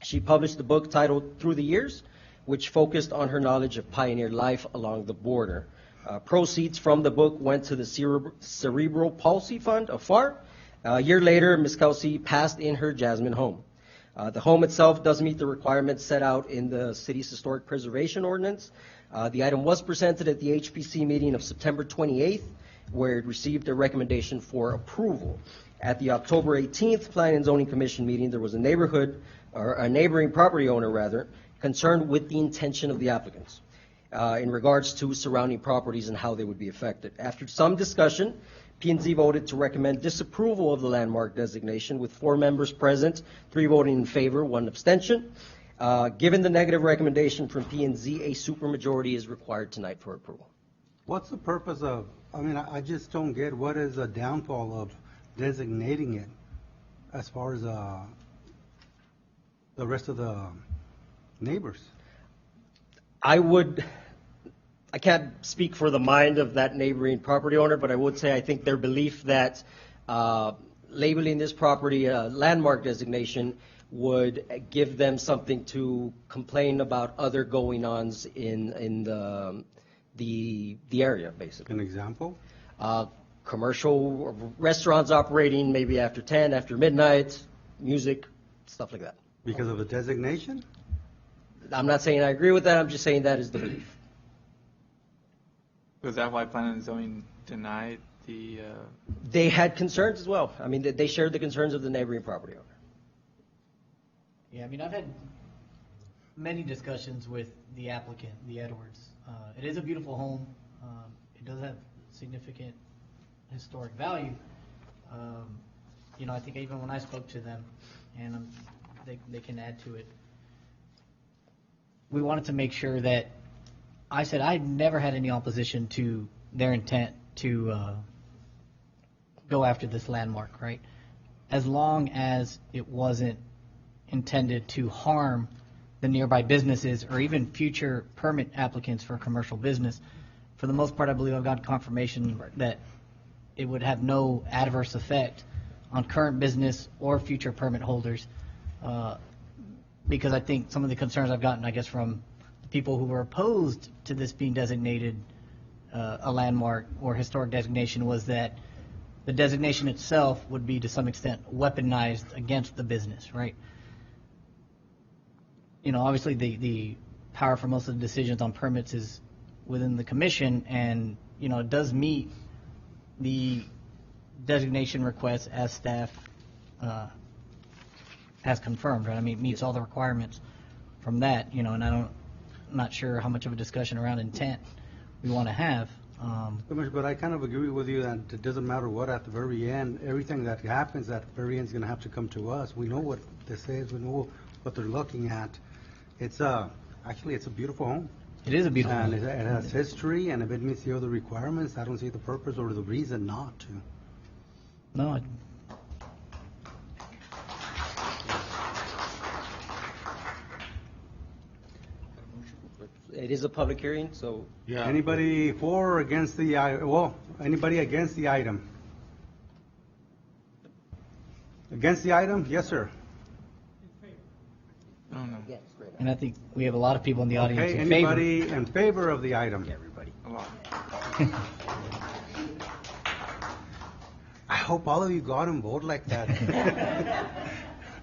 she published a book titled Through the Years, which focused on her knowledge of pioneer life along the border. Proceeds from the book went to the Cerebral Palsy Fund of FAR. A year later, Ms. Kelsey passed in her Jasmine home. The home itself does meet the requirements set out in the city's historic preservation ordinance. The item was presented at the HPC meeting of September 28th, where it received a recommendation for approval. At the October 18th Planning and Zoning Commission meeting, there was a neighboring property owner, concerned with the intention of the applicants in regards to surrounding properties and how they would be affected. After some discussion, P&Z voted to recommend disapproval of the landmark designation with 4 members present, 3 voting in favor, 1 abstention. Given the negative recommendation from P&Z, a supermajority is required tonight for approval. What's the purpose of, I just don't get what is the downfall of designating it as far as the rest of the neighbors? I can't speak for the mind of that neighboring property owner, but I would say I think their belief that labeling this property a landmark designation would give them something to complain about other going-ons in the area, basically. An example? Commercial restaurants operating maybe after 10, after midnight, music, stuff like that. Because of the designation? I'm not saying I agree with that, I'm just saying that is the belief. Was that why Planning and Zoning denied the... They had concerns as well. They shared the concerns of the neighboring property owner. Yeah, I've had many discussions with the applicant, the Edwards. It is a beautiful home. It does have significant historic value. I think even when I spoke to them, and they can add to it, we wanted to make sure that I said I never had any opposition to their intent to go after this landmark, right? As long as it wasn't intended to harm the nearby businesses or even future permit applicants for commercial business. For the most part, I believe I've got confirmation that it would have no adverse effect on current business or future permit holders, because I think some of the concerns I've gotten, I guess, from the people who were opposed to this being designated a landmark or historic designation was that the designation itself would be to some extent weaponized against the business, right? Obviously the power for most of the decisions on permits is within the commission, and, it does meet the designation request as staff has confirmed, right? It meets all the requirements from that, and I'm not sure how much of a discussion around intent we want to have. But I kind of agree with you that it doesn't matter what at the very end, everything that happens at the very end is going to have to come to us. We know what this is, we know what they're looking at. It's actually it's a beautiful home. It is a beautiful home. And it has history, and if it meets the other requirements, I don't see the purpose or the reason not to. No. it is a public hearing, so. Yeah. Anybody for or against the, anybody against the item? Against the item? Yes, sir. Oh, no. And I think we have a lot of people in the audience Okay, in favor. anybody in favor of the item? Everybody. A lot. I hope all of you got and vote like that.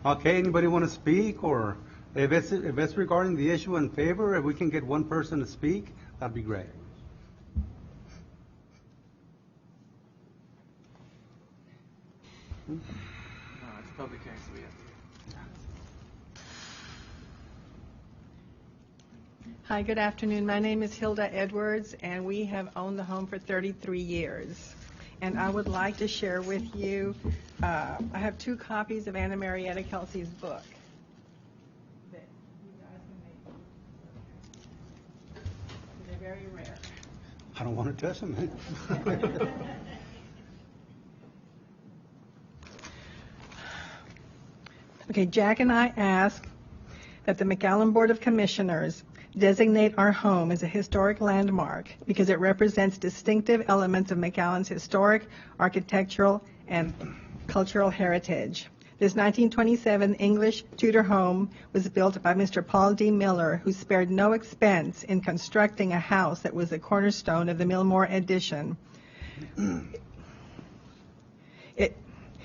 Okay, anybody want to speak, or if it's regarding the issue in favor, if we can get one person to speak, that'd be great. No, it's public hearing, so we have to. Hi, good afternoon. My name is Hilda Edwards, and we have owned the home for 33 years. And I would like to share with you, I have 2 copies of Anna Marietta Kelsey's book. That you guys can make. They're very rare. I don't want to touch them. Okay, Jack and I ask that the McAllen Board of Commissioners designate our home as a historic landmark because it represents distinctive elements of McAllen's historic, architectural, and cultural heritage. This 1927 English Tudor home was built by Mr. Paul D. Miller, who spared no expense in constructing a house that was the cornerstone of the Millmore addition.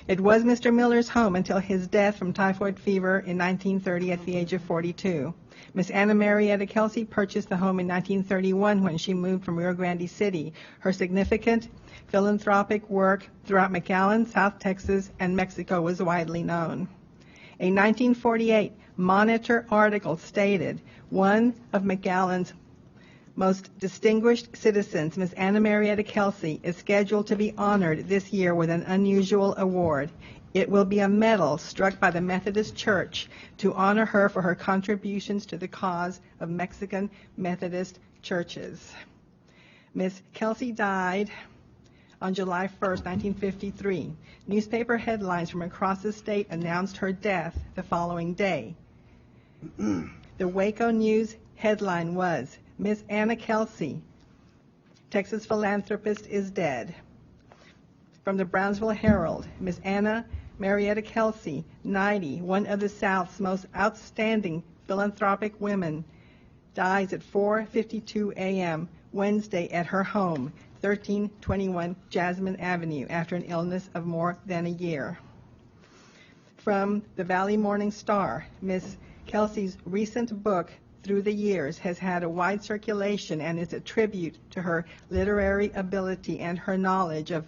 It was Mr. Miller's home until his death from typhoid fever in 1930 at the age of 42. Miss Anna Marietta Kelsey purchased the home in 1931 when she moved from Rio Grande City. Her significant philanthropic work throughout McAllen, South Texas, and Mexico was widely known. A 1948 Monitor article stated one of McAllen's most distinguished citizens, Miss Anna Marietta Kelsey, is scheduled to be honored this year with an unusual award. It will be a medal struck by the Methodist Church to honor her for her contributions to the cause of Mexican Methodist churches. Miss Kelsey died on July 1st, 1953. Newspaper headlines from across the state announced her death the following day. The Waco News headline was, Miss Anna Kelsey, Texas philanthropist, is dead. From the Brownsville Herald, Miss Anna Marietta Kelsey, 90, one of the South's most outstanding philanthropic women, dies at 4:52 a.m. Wednesday at her home, 1321 Jasmine Avenue, after an illness of more than a year. From the Valley Morning Star, Miss Kelsey's recent book, Through the Years, has had a wide circulation and is a tribute to her literary ability and her knowledge of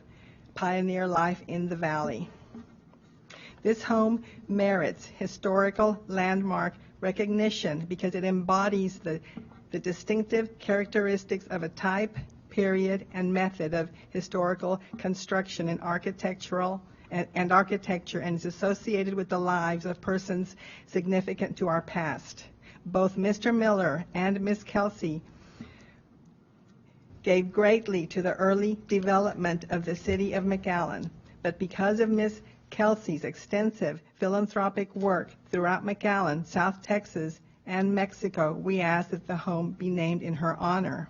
pioneer life in the Valley. This home merits historical landmark recognition because it embodies the distinctive characteristics of a type, period, and method of historical construction and architecture, and is associated with the lives of persons significant to our past. Both Mr. Miller and Miss Kelsey gave greatly to the early development of the city of McAllen, but because of Miss Kelsey's extensive philanthropic work throughout McAllen, South Texas, and Mexico, we ask that the home be named in her honor.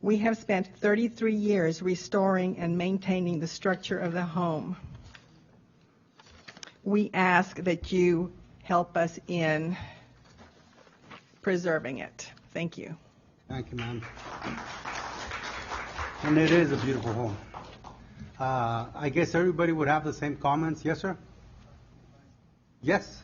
We have spent 33 years restoring and maintaining the structure of the home. We ask that you help us in preserving it. Thank you. Thank you, ma'am. And it is a beautiful home. I guess everybody would have the same comments. Yes, sir? Yes?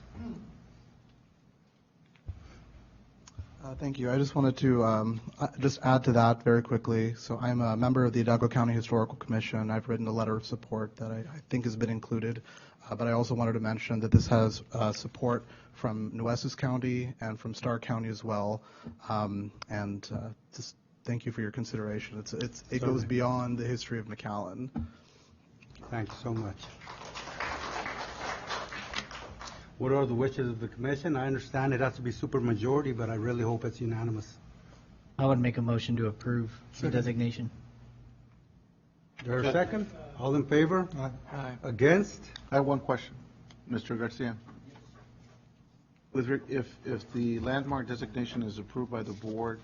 Thank you. I just wanted to just add to that very quickly. So I'm a member of the Hidalgo County Historical Commission. I've written a letter of support that I think has been included. But I also wanted to mention that this has support from Nueces County and from Starr County as well. Just thank you for your consideration. It goes beyond the history of McAllen. Thanks so much. What are the wishes of the commission? I understand it has to be supermajority, but I really hope it's unanimous. I would make a motion to approve the designation. Is there a second? All in favor? Aye. Against? I have one question. Mr. Garcia. If the landmark designation is approved by the board,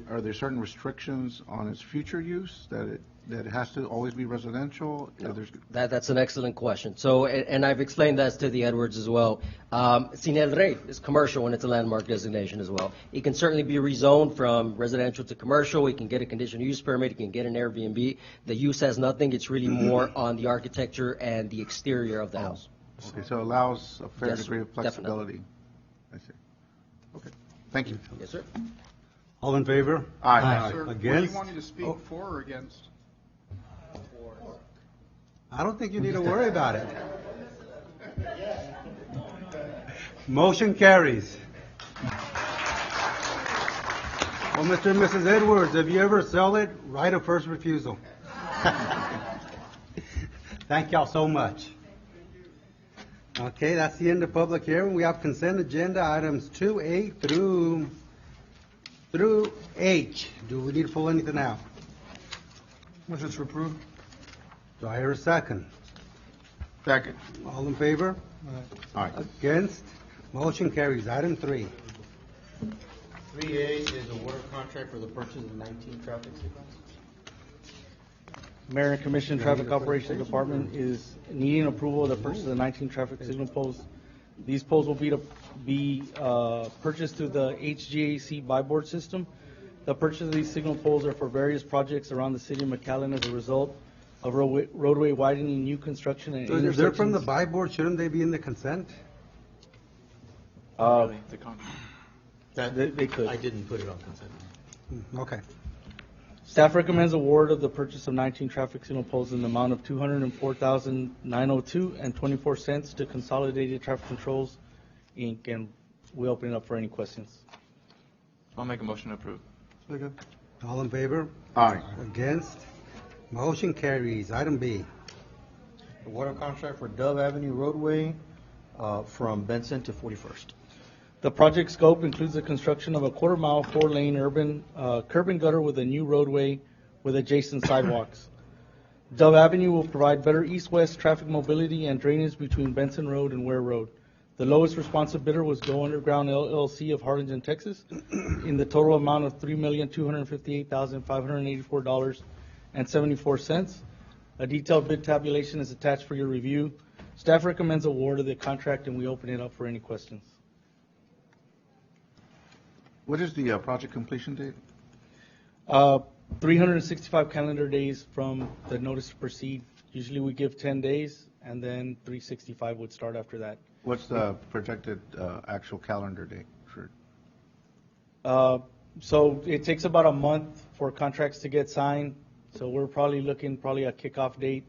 are there certain restrictions on its future use, that it has to always be residential? That's an excellent question. So, and I've explained that to the Edwards as well. Cine El Rey is commercial when it's a landmark designation as well. It can certainly be rezoned from residential to commercial. It can get a conditional use permit. It can get an Airbnb. The use has nothing. It's really more on the architecture and the exterior of the house. Okay, so it allows a fair Yes, degree of flexibility. I see. Okay, thank you. Yes, sir. All in favor? Aye. Sir, were you Against? wanting to speak for or against? I don't think you need to worry about it. Motion carries. Well, Mr. and Mrs. Edwards, if you ever sell it, right of first refusal. Thank y'all so much. Okay, that's the end of public hearing. We have consent agenda items 2A through H. Do we need to pull anything out? Motion to approve. Do I hear a second? Second. All in favor? Aye. Against? Motion carries. Item 3. 3A is a water contract for the purchase of 19 traffic signals. Mayor and Commission Traffic Operations Department is needing approval of the purchase of 19 traffic signal poles. These poles will be purchased through the HGAC buy-board system. The purchase of these signal poles are for various projects around the city of McAllen as a result of roadway widening, new construction, and So if intersections. they're from the buy board, shouldn't they be in the consent? The contract. They could. I didn't put it on consent. Okay. Staff recommends award of the purchase of 19 traffic signal poles in the amount of $204,902.24 to Consolidated Traffic Controls, Inc., and we open it up for any questions. I'll make a motion to approve. Second. All in favor? Aye. Against? Motion carries. Item B. The water contract for Dove Avenue roadway from Benson to 41st. The project scope includes the construction of a quarter-mile, four-lane urban curb and gutter with a new roadway with adjacent sidewalks. Dove Avenue will provide better east-west traffic mobility and drainage between Benson Road and Ware Road. The lowest responsive bidder was Go Underground LLC of Harlingen, Texas, in the total amount of $3,258,584.74. A detailed bid tabulation is attached for your review. Staff recommends award of the contract, and we open it up for any questions. What is the project completion date? 365 calendar days from the notice to proceed. Usually we give 10 days, and then 365 would start after that. What's the projected actual calendar date for? So it takes about a month for contracts to get signed. So we're probably looking a kickoff date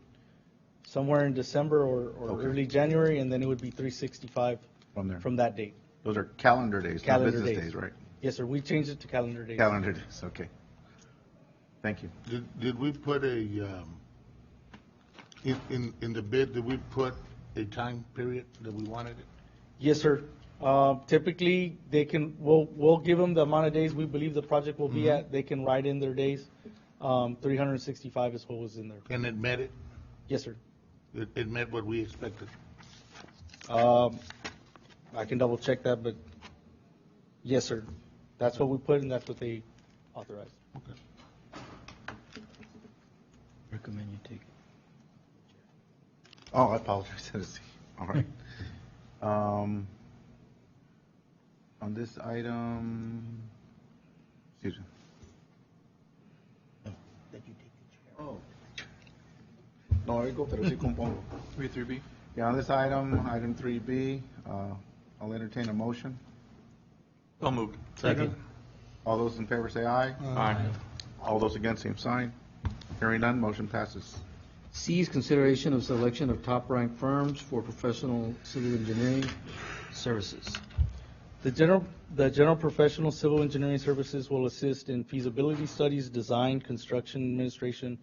somewhere in December or Okay. early January, and then it would be 365 From there. from that date. Those are calendar days, not Calendar business days. days, right? Yes, sir. We changed it to calendar days. Calendar days, okay. Thank you. Did we put in the bid, did we put a time period that we wanted it? Yes, sir. Typically, we'll give them the amount of days we believe the project will be at. They can write in their days. 365 is what was in there. And it met it? Yes, sir. It met what we expected? I can double check that, but yes, sir. That's what we put and that's what they authorized. Okay. Recommend you take it. Oh, I apologize. All right. On this item, excuse me. Oh. No, oigo, pero sí compongo. 3B. Yeah, on this item, item 3B, I'll entertain a motion. I'll move. Second. All those in favor say aye. Aye. All those against, same sign. Hearing none, motion passes. C is consideration of selection of top-ranked firms for professional civil engineering services. The general professional civil engineering services will assist in feasibility studies, design, construction, administration,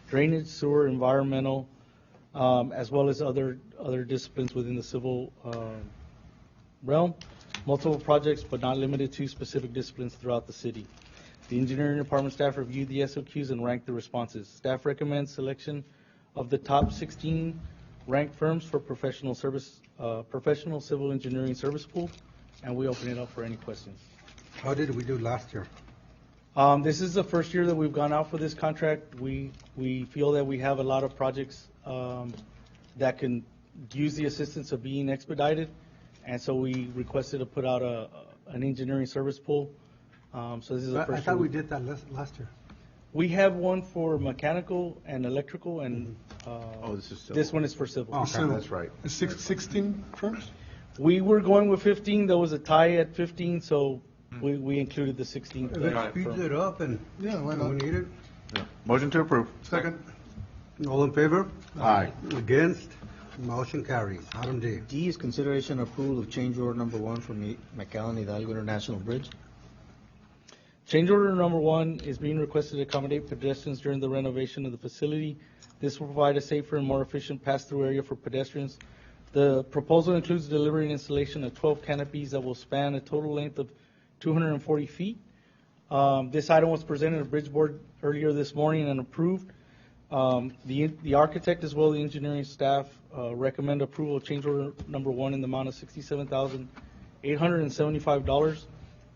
drainage, sewer, environmental, as well as other disciplines within the civil realm. Multiple projects, but not limited to specific disciplines throughout the city. The engineering department staff reviewed the SOQs and ranked the responses. Staff recommends selection of the top 16 ranked firms for professional service professional civil engineering service pool, and we open it up for any questions. How did we do last year? This is the first year that we've gone out for this contract. We feel that we have a lot of projects that can use the assistance of being expedited, and so we requested to put out an engineering service pool. So this is the first I thought year. we did that last year. We have one for mechanical and electrical, and this one is for civil. Oh, Civil. That's right. 16 firms? We were going with 15. There was a tie at 15, so we included the 16th. That speeds it up, and Yeah, why we not? need it. Motion to approve. Second. All in favor? Aye. Against? Motion carries. Item D. D is consideration approval of change order number 1 for McAllen Hidalgo International Bridge. Change order number 1 is being requested to accommodate pedestrians during the renovation of the facility. This will provide a safer and more efficient pass-through area for pedestrians. The proposal includes delivery and installation of 12 canopies that will span a total length of 240 feet. This item was presented at Bridge Board earlier this morning and approved. The architect as well as the engineering staff recommend approval of change order number 1 in the amount of $67,875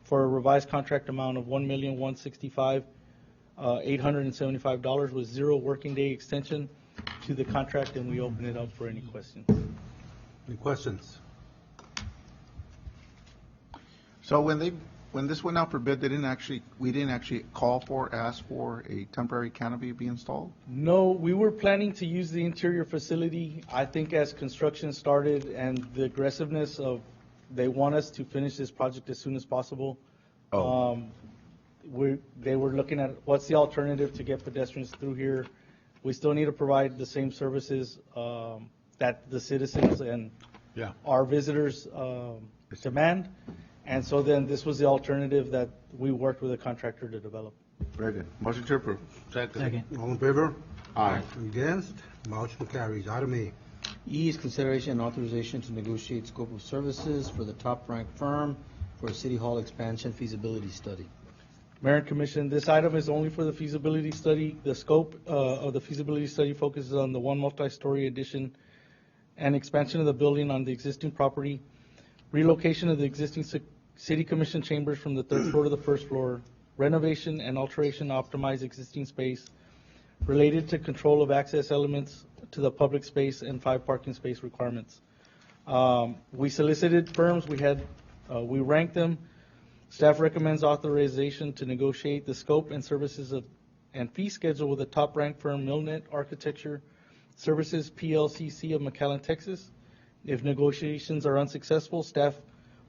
for a revised contract amount of $1,165,875 with 0 working day extension to the contract, and we open it up for any questions. Any questions? So when this went out for bid, we didn't actually ask for a temporary canopy be installed? No, we were planning to use the interior facility. I think as construction started and the aggressiveness of, they want us to finish this project as soon as possible. They were looking at what's the alternative to get pedestrians through here. We still need to provide the same services that the citizens and our visitors demand. And so then this was the alternative that we worked with a contractor to develop. Very good. Motion to approve. Second. All in favor? Aye. Against? Motion carries. Item E. E is consideration and authorization to negotiate scope of services for the top-ranked firm for a City Hall expansion feasibility study. Mayor and Commission, this item is only for the feasibility study. The scope of the feasibility study focuses on the one multi-story addition and expansion of the building on the existing property, relocation of the existing City Commission chambers from the 3rd floor to the 1st floor, renovation and alteration to optimize existing space, related to control of access elements to the public space and 5 parking space requirements. We solicited firms, we ranked them. Staff recommends authorization to negotiate the scope and services and fee schedule with the top-ranked firm Milnet Architecture Services PLCC of McAllen, Texas. If negotiations are unsuccessful, staff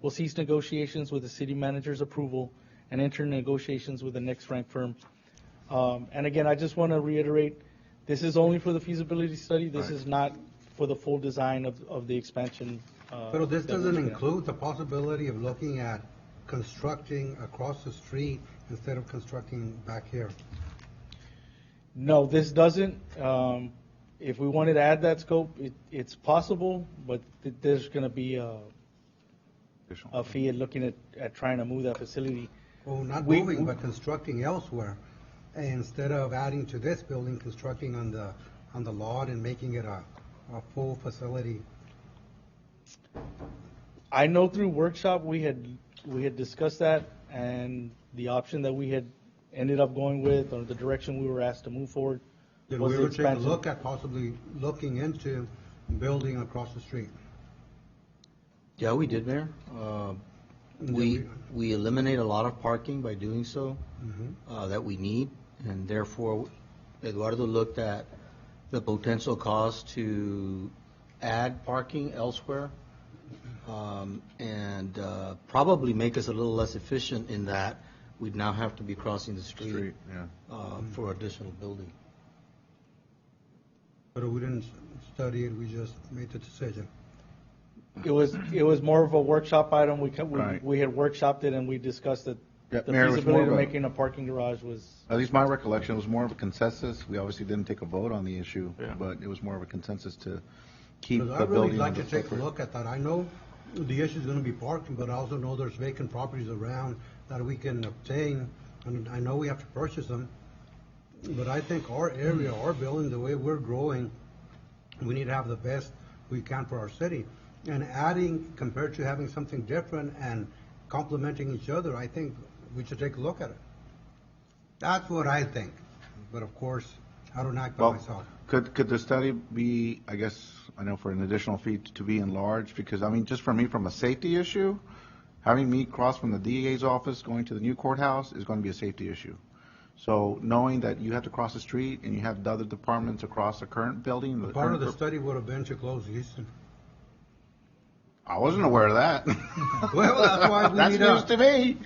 will cease negotiations with the city manager's approval and enter negotiations with the next ranked firm. And again, I just want to reiterate, this is only for the feasibility study. This is not for the full design of the expansion. But this doesn't include the possibility of looking at constructing across the street instead of constructing back here. No, this doesn't. If we wanted to add that scope, it's possible, but there's going to be a fee at looking at trying to move that facility. Well, not moving, but constructing elsewhere. Instead of adding to this building, constructing on the lot and making it a full facility. I know through workshop we had discussed that, and the option that we had ended up going with, or the direction we were asked to move forward, Did was we the ever take a expansion. look at possibly looking into building across the street? Yeah, we did, Mayor. We eliminate a lot of parking by doing so that we need, and therefore Eduardo looked at the potential cost to add parking elsewhere, and probably make us a little less efficient in that we'd now have to be crossing the street for additional building. But we didn't study it, we just made the decision. It was more of a workshop item. We had workshopped it and we discussed that the Mayor, it was feasibility of more of a- making a parking garage was. At least my recollection, it was more of a consensus. We obviously didn't take a vote on the issue, but it was more of a consensus to keep Because the I really building. like on to the take a footprint. look at that. I know the issue is going to be parking, but I also know there's vacant properties around that we can obtain, and I know we have to purchase them. But I think our area, our building, the way we're growing, we need to have the best we can for our city. and adding compared to having something different and complementing each other, I think we should take a look at it. That's what I think. But of course, I don't act by myself. Could the study be, I guess, I know for an additional fee to be enlarged? Because, I mean, just for me, from a safety issue, having me cross from the DA's office going to the new courthouse is going to be a safety issue. So knowing that you have to cross the street and you have the other departments across the current building. Part of the study would have been to close Houston. I wasn't aware of that. Well, that's why we That's need news to me.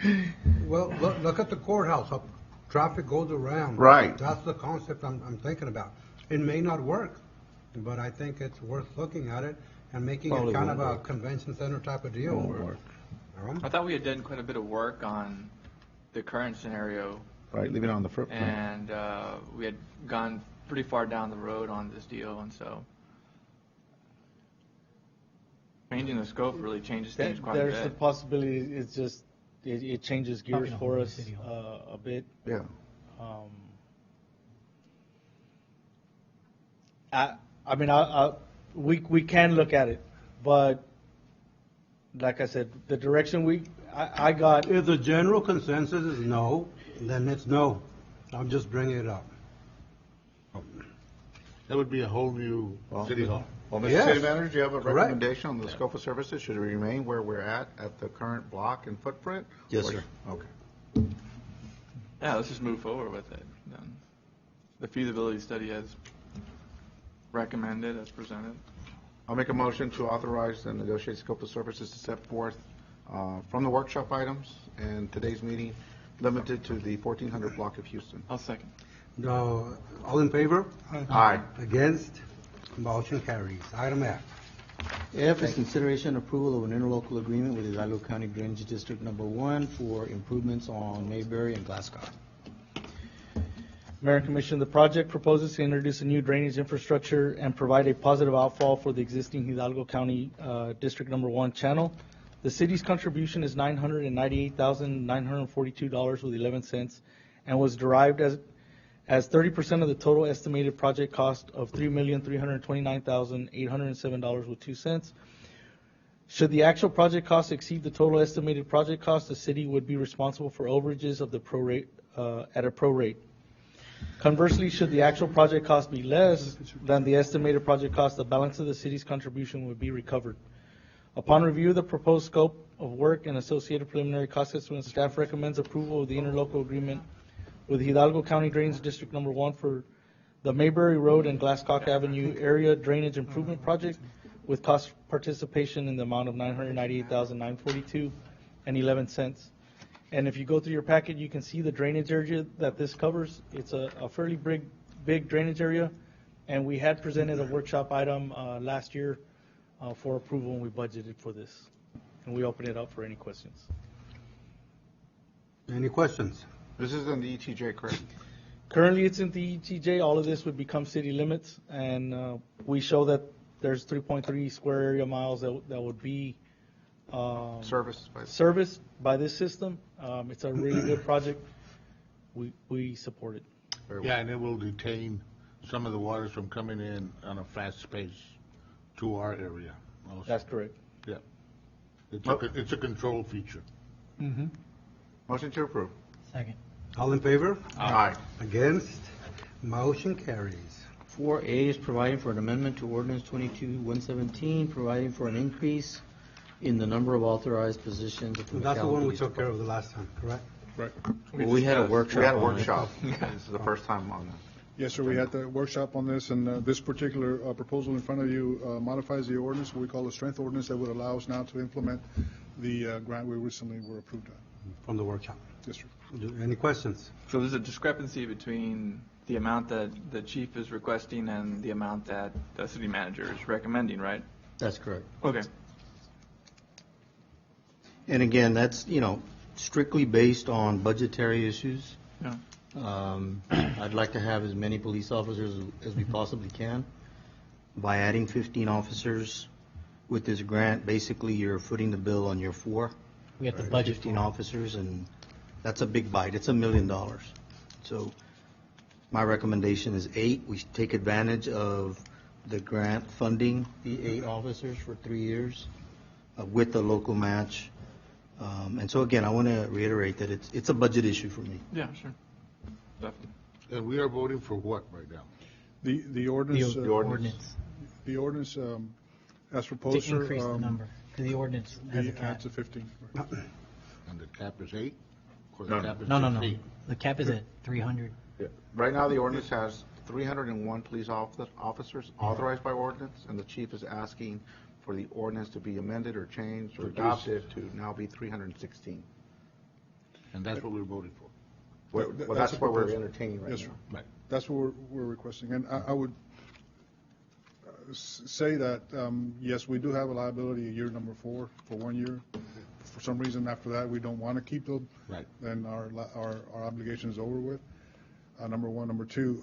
Well, look at the courthouse. How traffic goes around. Right. That's the concept I'm thinking about. It may not work, but I think it's worth looking at it and making Probably it kind of won't a work. convention center type of deal. Won't work. I thought we had done quite a bit of work on the current scenario. Right, leave it on the footprint. And we had gone pretty far down the road on this deal, and so changing the scope really changes things quite a There's the bit. possibility, it's just, it changes gears Talking for about us City Hall. a bit. Yeah. I mean, we can look at it, but like I said, the direction I got. If the general consensus is no, then it's no. I'm just bringing it up. That would be a whole new city hall. Well, Mr. Yes. City Manager, do you have a Correct. recommendation on the scope of services? Should it remain where we're at the current block and footprint? Yes, Or- sir. Okay. Yeah, let's just move forward with it. Then. The feasibility study as recommended, as presented. I'll make a motion to authorize the negotiated scope of services to set forth from the workshop items and today's meeting, limited to the 1400 block of Houston. I'll second. No, all in favor? Aye. Against? Motion carries. Item F. F is consideration approval of an interlocal agreement with Hidalgo County Drainage District Number 1 for improvements on Mayberry and Glasscock. Mayor and Commission, the project proposes to introduce a new drainage infrastructure and provide a positive outfall for the existing Hidalgo County District Number 1 channel. The city's contribution is $998,942.11 and was derived as 30% of the total estimated project cost of $3,329,807.02. Should the actual project cost exceed the total estimated project cost, the city would be responsible for overages of the prorate at a prorate. Conversely, should the actual project cost be less than the estimated project cost, the balance of the city's contribution would be recovered. Upon review of the proposed scope of work and associated preliminary cost estimates, staff recommends approval of the interlocal agreement with Hidalgo County Drainage District Number 1 for the Mayberry Road and Glasscock Avenue Area Drainage Improvement Project with cost participation in the amount of $998,942.11. And if you go through your packet, you can see the drainage area that this covers. It's a fairly big drainage area, and we had presented a workshop item last year for approval, and we budgeted for this. And we open it up for any questions. Any questions? This is in the ETJ, correct? Currently, it's in the ETJ. All of this would become city limits, and we show that there's 3.3 square area miles that would be serviced by this system. It's a really good project. We support it. Yeah, and it will detain some of the waters from coming in on a fast pace to our area also. That's correct. Yeah. It's a control feature. Motion to approve. Second. All in favor? Aye. Against? Motion carries. 4A is providing for an amendment to ordinance 22-117, providing for an increase in the number of authorized positions. of That's the McAllen one we Police took care of Department. the last time, correct? Right. Well, we had a workshop. We had a on it. workshop. This is the first time on this. Yes, sir, we had the workshop on this, and this particular proposal in front of you modifies the ordinance, what we call a strength ordinance, that would allow us now to implement the grant we recently were approved on. From the workshop. Yes, sir. Any questions? So there's a discrepancy between the amount that the chief is requesting and the amount that the city manager is recommending, right? That's correct. Okay. And again, that's, strictly based on budgetary issues. Yeah. I'd like to have as many police officers as we possibly can. By adding 15 officers with this grant, basically you're footing the bill on your 4. We have the budget 15 officers, and that's a big bite. It's $1 million. So my recommendation is 8. We take advantage of the grant funding the 8 officers for 3 years with the local match. And so again, I want to reiterate that it's a budget issue for me. Yeah, sure. Definitely. And we are voting for what right now? The ordinance. The ordinance. The ordinance, as proposed, To increase the number, because the ordinance has a cap. Adds a 15. And the cap is 8? Or the No. cap is No. 8? The cap is at 300. Yeah. Right now, the ordinance has 301 police officers authorized by ordinance, and the chief is asking for the ordinance to be amended or changed or To adopted to now be 316. And that's what we're voting for. Well, That's that's a what we're proposal. entertaining right Yes, now. sir. That's what we're requesting. And I would say that, yes, we do have a liability at year number 4 for 1 year. For some reason, after that, we don't want to keep them. Right. Then our obligation is over with, number one. Number two,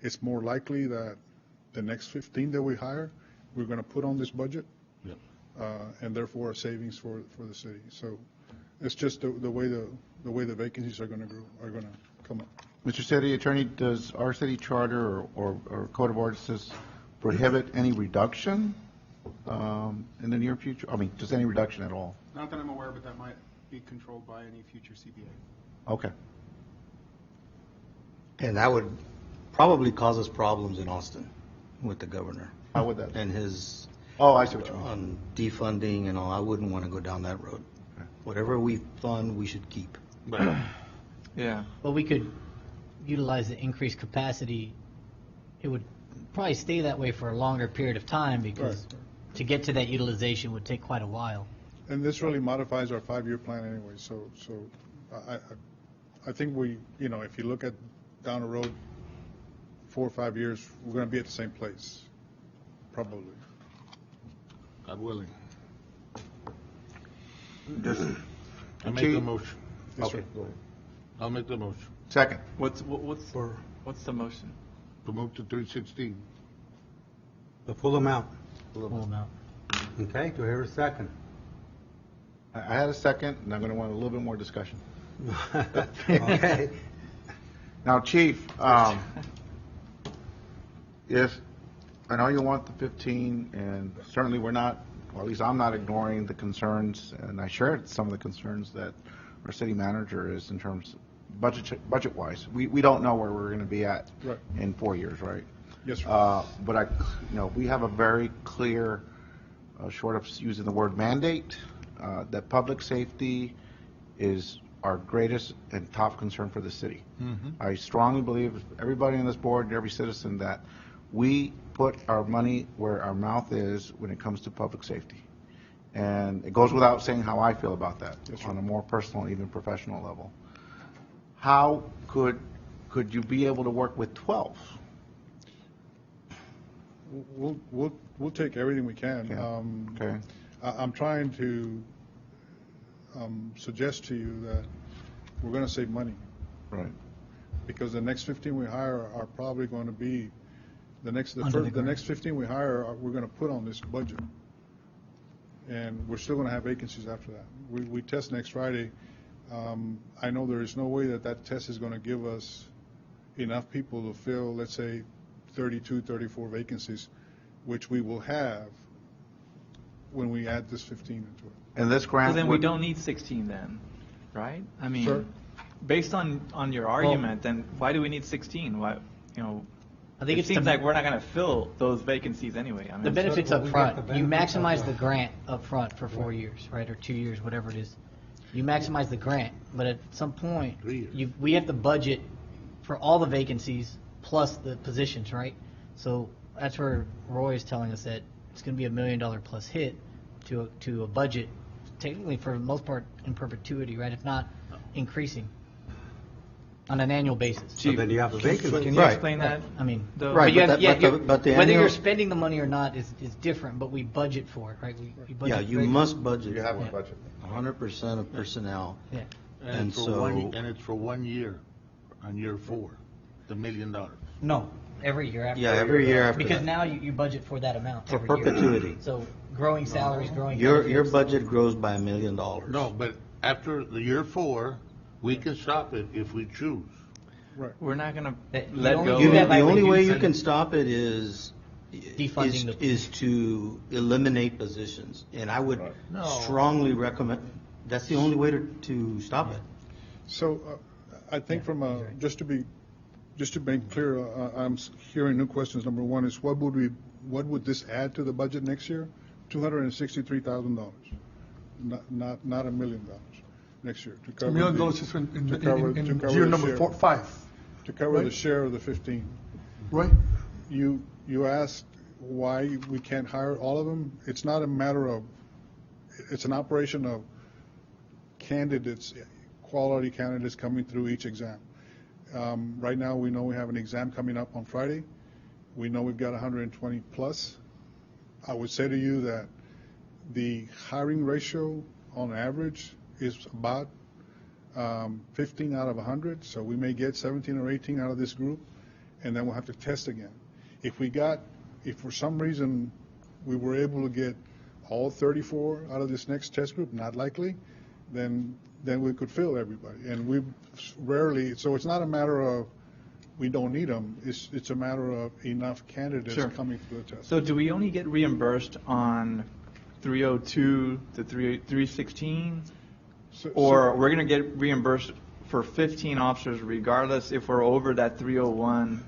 it's more likely that the next 15 that we hire, we're going to put on this budget. Yep. And therefore a savings for the city. So it's just the way the vacancies are going to grow, are going to come up. Mr. City Attorney, does our city charter or code of ordinances prohibit any reduction in the near future? I mean, just any reduction at all? Not that I'm aware, but that might be controlled by any future CBA. Okay. And that would probably cause us problems in Austin with the governor. How would that? And his. Oh, I see what you mean. On defunding and all, I wouldn't want to go down that road. Okay. Whatever we fund, we should keep. Yeah. But we could utilize the increased capacity. It would probably stay that way for a longer period of time because to get to that utilization would take quite a while. And this really modifies our 5-year plan anyway. So I think we, if you look at down the road, 4 or 5 years, we're going to be at the same place, probably. God willing. I make Chief? the motion. Yes, Okay, sir. go ahead. I'll make the motion. Second. What's the motion? To move to 316. The full amount. Full amount. Okay, do I hear a second? I had a second, and I'm going to want a little bit more discussion. Okay. Now, Chief, if, I know you want the 15, and certainly we're not, or at least I'm not ignoring the concerns, and I shared some of the concerns that our city manager is in terms budget-wise. We don't know where we're going to be at Right. in 4 years, right? Yes, sir. But we have a very clear, short of using the word mandate, that public safety is our greatest and top concern for the city. Mm-hmm. I strongly believe, everybody on this board and every citizen, that we put our money where our mouth is when it comes to public safety. And it goes without saying how I feel about that on a more personal, even professional level. How could you be able to work with 12? We'll take everything we can. Yeah. Okay. I'm trying to suggest to you that we're going to save money. Right. Because the next 15 we hire are probably going to be, the next 15 we hire, we're going to put on this budget. And we're still going to have vacancies after that. We test next Friday. I know there is no way that test is going to give us enough people to fill, let's say, 32, 34 vacancies, which we will have when we add this 15 into it. And this grant Well, then we don't need 16 then, right? I mean, Sure. based on your argument, then why do we need 16? Why, I think it it's seems the- like we're not going to fill those vacancies anyway. I mean, The benefits Well, up we front, got the you benefits up maximize the front. grant up front for 4 years, right, or 2 years, whatever it is. You maximize the grant, but at some point, 3 years. we have to budget for all the vacancies plus the positions, right? So that's where Roy is telling us that it's going to be $1 million plus hit to a budget, technically for the most part in perpetuity, right? If not increasing on an annual basis. So then you have a vacancy. Can you explain that? I mean, Right, but the whether annual- you're spending the money or not is different, but we budget for it, right? We budget Yeah, you very- must budget. You have Yeah. a budget. 100% of personnel. Yeah. And for so- it's for 1 year, on year 4, the $1 million. No, every year after. Yeah, every year after Because that. now you budget for that amount For every year. perpetuity. So growing salaries, growing Your benefits. budget grows by $1 million. No, but after the year 4, we can stop it if we choose. Right. We're not going to That- you let only go. do that The by only way you reducing- can stop it is Defunding is to eliminate positions. And I would strongly recommend, that's the only way to stop it. So I think just to make clear, I'm hearing new questions. Number one is what would this add to the budget next year? $263,000, not $1 million next year. To cover $1 million is in cover year the number share. 5. To cover Right. the share of the 15. Right. You asked why we can't hire all of them. It's not a matter of, it's an operation of candidates, quality candidates coming through each exam. Right now, we know we have an exam coming up on Friday. We know we've got 120 plus. I would say to you that the hiring ratio on average is about 15 out of 100, so we may get 17 or 18 out of this group, and then we'll have to test again. If for some reason we were able to get all 34 out of this next test group, not likely, then we could fill everybody. And we rarely, so it's not a matter of we don't need them, it's a matter of enough candidates coming through the test. So do we only get reimbursed on 302 to 316? Or we're going to get reimbursed for 15 officers regardless if we're over that 301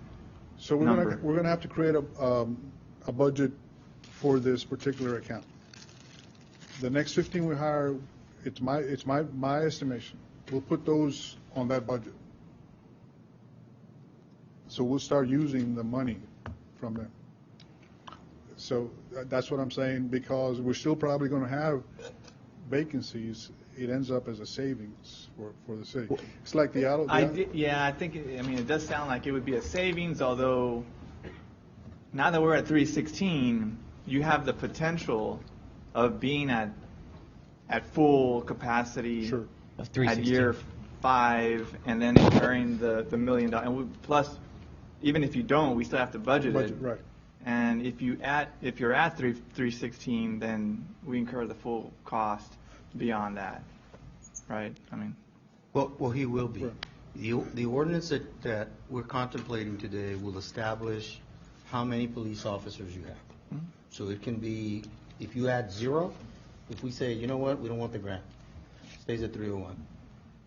So we're going to have to create a budget for this particular account. The next 15 we hire, it's my estimation. We'll put those on that budget. So we'll start using the money from them. So that's what I'm saying, because we're still probably going to have vacancies. It ends up as a savings for the city. It's like the auto. I think, it does sound like it would be a savings, although now that we're at 316, you have the potential of being at full capacity at year 5 and then incurring the $1 million. And plus, even if you don't, we still have to budget it. Right. And if you're at 316, then we incur the full cost beyond that, right? Well, he will be. The ordinance that we're contemplating today will establish how many police officers you have. Mm-hmm. So it can be, if you add 0, if we say, you know what, we don't want the grant, stays at 301.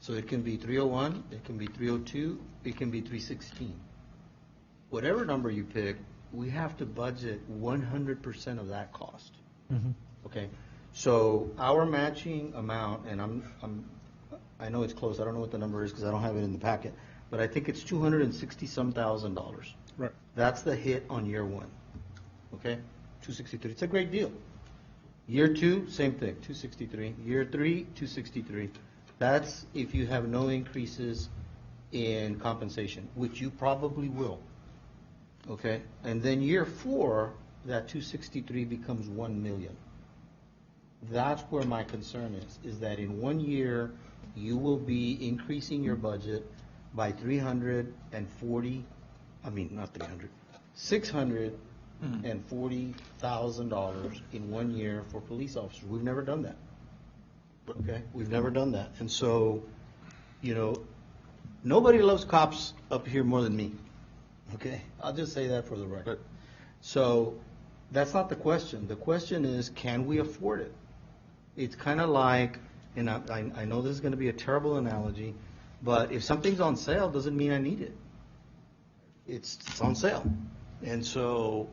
So it can be 301, it can be 302, it can be 316. Whatever number you pick, we have to budget 100% of that cost. Mm-hmm. Okay? So our matching amount, and I know it's close, I don't know what the number is because I don't have it in the packet, but I think it's $260-some thousand. Right. That's the hit on year 1. Okay? 263. It's a great deal. Year 2, same thing, 263. Year 3, 263. That's if you have no increases in compensation, which you probably will. Okay? And then year 4, that 263 becomes 1 million. That's where my concern is that in 1 year, you will be increasing your budget by $640,000 in 1 year for police officers. We've never done that. Okay? We've never done that. And so, nobody loves cops up here more than me. Okay? I'll just say that for the record. So, that's not the question. The question is, can we afford it? It's kind of like, and I know this is going to be a terrible analogy, but if something's on sale, doesn't mean I need it. It's on sale. And so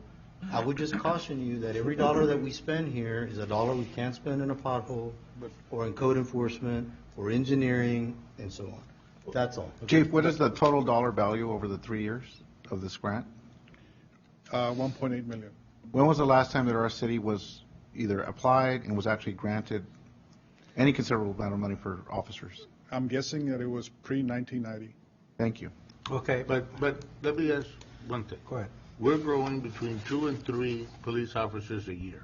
I would just caution you that every dollar that we spend here is a dollar we can't spend in a pothole or in code enforcement or engineering and so on. That's all. Chief, what is the total dollar value over the 3 years of this grant? 1.8 million. When was the last time that our city was either applied and was actually granted any considerable amount of money for officers? I'm guessing that it was pre-1990. Thank you. Okay, but let me ask one thing. Go ahead. We're growing between 2 and 3 police officers a year.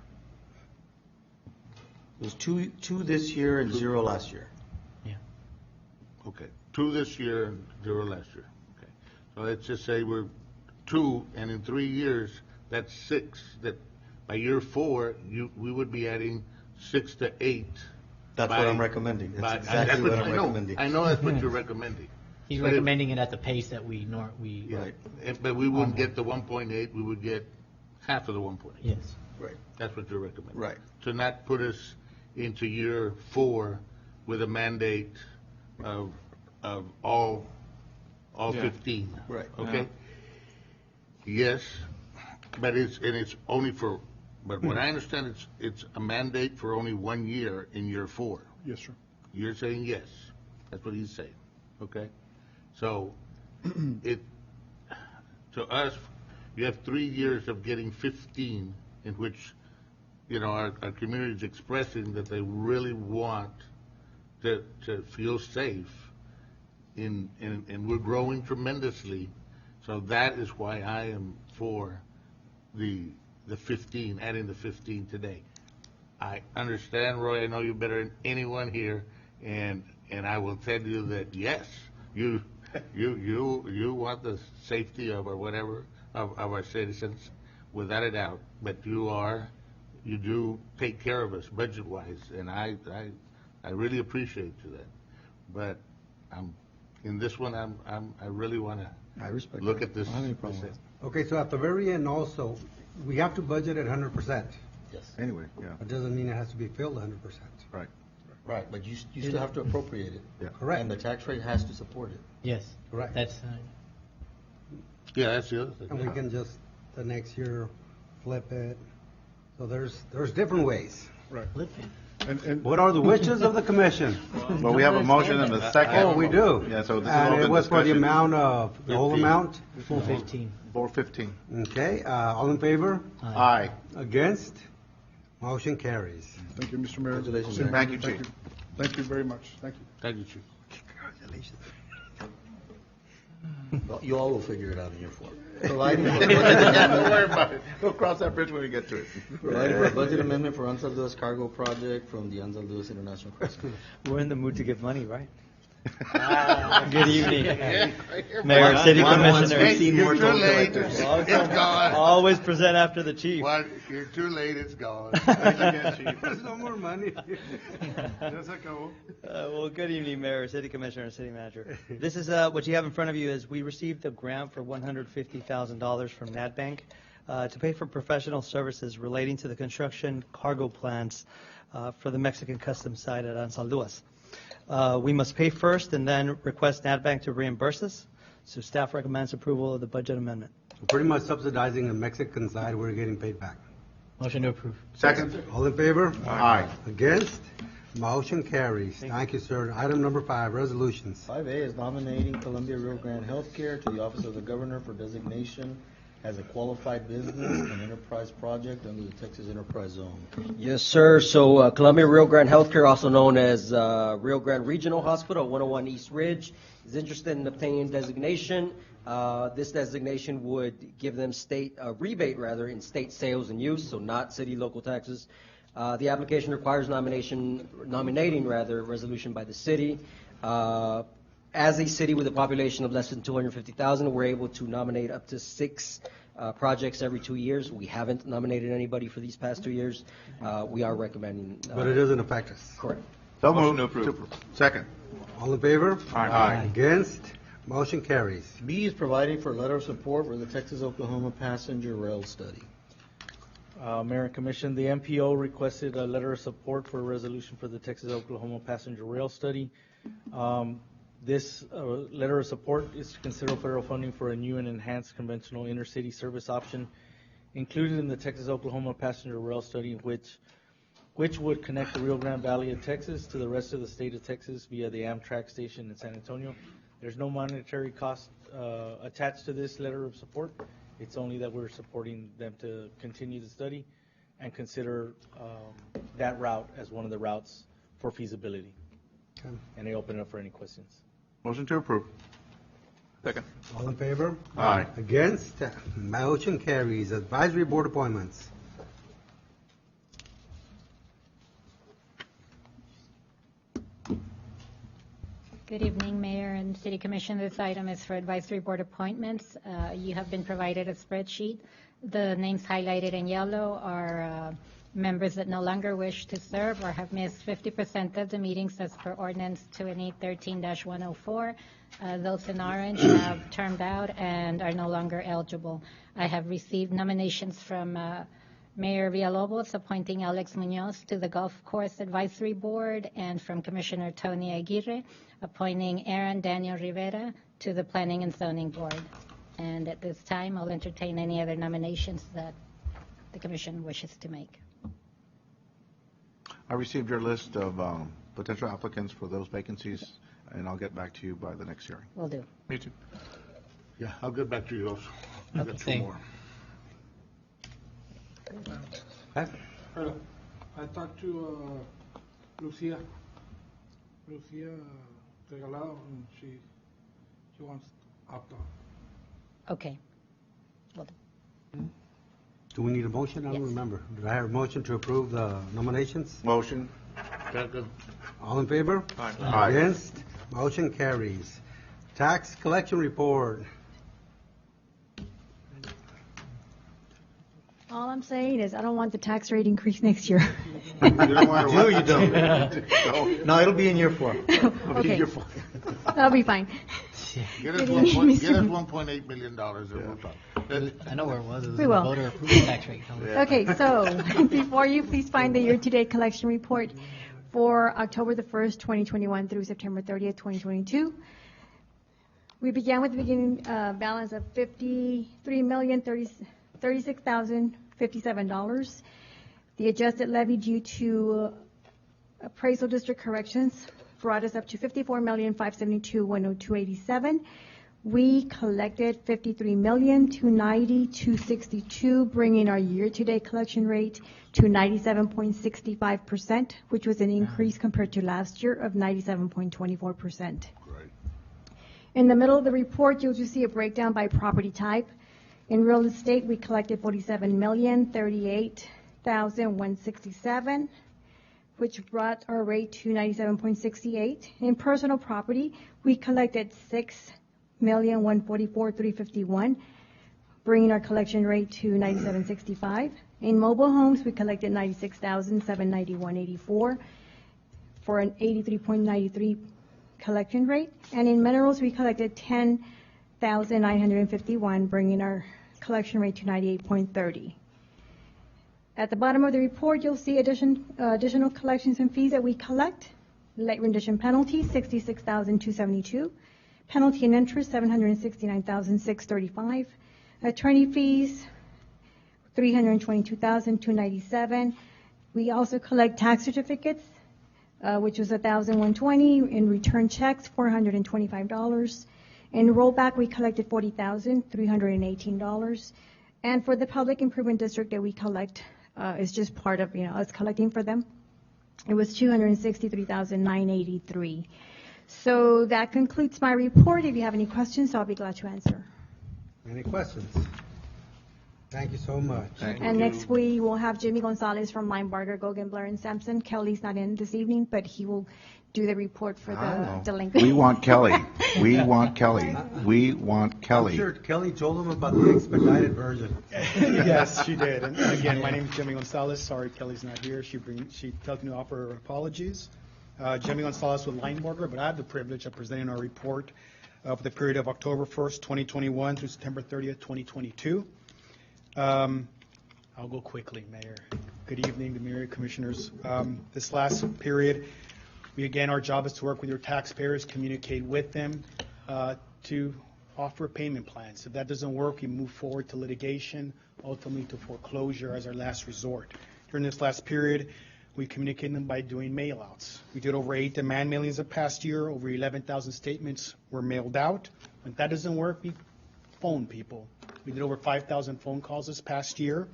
It was two this year and 0 last year. Yeah. Okay, 2 this year and 0 last year. Okay, so let's just say we're 2, and in 3 years, that's 6. That by year 4, we would be adding 6 to 8. That's what I'm recommending. That's exactly what I'm recommending. I know that's what you're recommending. He's recommending it at the pace that we Right. But we wouldn't get the 1.8, we would get half of the 1.8. Yes. Right. That's what you're recommending. Right. To not put us into year 4 with a mandate of all Yeah. 15. Right. Okay? Yes, but it's only for, but what I understand, it's a mandate for only 1 year in year 4. Yes, sir. You're saying yes. That's what he's saying. Okay? So, to us, you have 3 years of getting 15 in which, our community is expressing that they really want to feel safe and we're growing tremendously. So that is why I am for the 15, adding the 15 today. I understand, Roy, I know you better than anyone here, and I will tell you that yes, you want the safety of or whatever of our citizens, without a doubt. But you do take care of us budget wise, and I really appreciate you that. But in this one I really want to look at this. Okay, so at the very end also, we have to budget at 100%. Yes. Anyway, yeah. It doesn't mean it has to be filled 100%. Right. Right, but you still have to appropriate it. Yeah. Correct. And the tax rate has to support it. Yes. Correct. That's, Yeah, that's the other thing. And we can just, the next year, flip it. So there's different ways. Right. flip it. And What are the wishes of the commission? Well, we have a motion and a second. Oh, we do? Yeah, so this is And open it was for the discussion. amount of, the whole 15. amount? 415. 415. Okay, all in favor? Aye. Against? Motion carries. thank you, Mr. Mayor. Congratulations, Cindy, Mayor. Thank you, Chief. Thank you very much. Thank you. Thank you, Chief. Well, you all will figure it out in year 4. Don't worry about it. We'll cross that bridge when we get to it. Providing for a budget amendment for Ansel Lewis cargo project from the Ansel Lewis International Cruise. We're in the mood to give money, right? Good evening, Mayor, City Commissioner. Hey, you're too late. It's gone. Always present after the chief. Well, you're too late. It's gone. There's no more money. Well, good evening, Mayor, City Commissioner, and City Manager. This is what you have in front of you is we received a grant for $150,000 from NatBank to pay for professional services relating to the construction cargo plans for the Mexican customs site at Ansel Lewis. We must pay first and then request NatBank to reimburse us. So staff recommends approval of the budget amendment. Pretty much subsidizing the Mexican side, we're getting paid back. Motion to approve. Second. All in favor? Aye. Against? Motion carries. Thank you, sir. Item number 5, resolutions. 5A is nominating Columbia Rio Grande Healthcare to the Office of the Governor for designation as a qualified business and enterprise project under the Texas Enterprise Zone. Yes, sir. So Columbia Rio Grande Healthcare, also known as Rio Grande Regional Hospital, 101 East Ridge, is interested in obtaining designation. This designation would give them rebate in state sales and use, so not city local taxes. The application requires nominating resolution by the city. As a city with a population of less than 250,000, we're able to nominate up to 6 projects every 2 years. We haven't nominated anybody for these past 2 years. We are recommending. But it doesn't affect us. Correct. So Motion moved. to approve. Second. All in favor? Aye. Against? Motion carries. B is providing for a letter of support for the Texas-Oklahoma passenger rail study. Mayor and Commission, the MPO requested a letter of support for a resolution for the Texas-Oklahoma passenger rail study. This letter of support is to consider federal funding for a new and enhanced conventional intercity service option included in the Texas-Oklahoma passenger rail study, which would connect the Rio Grande Valley of Texas to the rest of the state of Texas via the Amtrak station in San Antonio. There's no monetary cost attached to this letter of support. It's only that we're supporting them to continue the study and consider that route as one of the routes for feasibility. Okay. And they open it up for any questions. Motion to approve. Second. All in favor? Aye. Against? Motion carries. Advisory board appointments. Good evening, Mayor and City Commission. This item is for advisory board appointments. You have been provided a spreadsheet. The names highlighted in yellow are Members that no longer wish to serve or have missed 50% of the meetings as per ordinance 2813-104. Those in orange have termed out and are no longer eligible. I have received nominations from Mayor Villalobos appointing Alex Munoz to the Golf Course Advisory Board, and from Commissioner Tony Aguirre appointing Aaron Daniel Rivera to the Planning and Zoning Board. And at this time, I'll entertain any other nominations that the Commission wishes to make. I received your list of potential applicants for those vacancies, and I'll get back to you by the next hearing. Will do. Me too. Yeah, I'll get back to you also. I got two more. Hello. I talked to Lucia Regalado, and she wants opt-out. Okay. Will do. Do we need a motion? I don't remember. Do I have a motion to approve the nominations? Motion. Second. All in favor? Aye. Against? Motion carries. Tax collection report. All I'm saying is I don't want the tax rate increase next year. You don't. No, it'll be in year 4. Okay. Year 4. That'll be fine. Get us $1.8 million and we'll talk. I know where it was. It was We in the will. voter approval tax rate. Okay, so before you, please find the year-to-date collection report for October the 1st, 2021 through September 30th, 2022. We began with the beginning balance of $53,036,057. The adjusted levy due to appraisal district corrections brought us up to $54,572,102.87. We collected $53,290,262, bringing our year-to-date collection rate to 97.65%, which was an increase compared to last year of 97.24%. In the middle of the report, you'll just see a breakdown by property type. In real estate, we collected $47,038,167, which brought our rate to 97.68. In personal property, we collected $6,144,351, bringing our collection rate to 97.65. In mobile homes, we collected $96,791.84 for an 83.93 collection rate. And in minerals, we collected $10,951, bringing our collection rate to 98.30. At the bottom of the report, you'll see additional collections and fees that we collect. Late rendition penalty, $66,272. Penalty and interest, $769,635. Attorney fees, $322,297. We also collect tax certificates, which was $1,120. In return checks, $425. In rollback, we collected $40,318. And for the public improvement district that we collect, it's just part of, us collecting for them. It was $263,983. So that concludes my report. If you have any questions, I'll be glad to answer. Any questions? Thank you so much. And next we will have Jimmy Gonzalez from Linebarger, Gogan, Blair, and Sampson. Kelly's not in this evening, but he will do the report for the delinquent. We want Kelly. We want Kelly. We want Kelly. I'm sure Kelly told him about the expedited version. Yes, she did. And again, my name is Jimmy Gonzalez. Sorry, Kelly's not here. She tells me to offer her apologies. Jimmy Gonzalez with Linebarger, but I have the privilege of presenting our report for the period of October 1st, 2021 through September 30th, 2022. I'll go quickly, Mayor. Good evening, the Mayor, Commissioners. This last period, our job is to work with your taxpayers, communicate with them to offer payment plans. If that doesn't work, we move forward to litigation, ultimately to foreclosure as our last resort. During this last period, we communicated them by doing mail-outs. We did over 8 demand mailings the past year. Over 11,000 statements were mailed out. When that doesn't work, we phone people. We did over 5,000 phone calls this past year.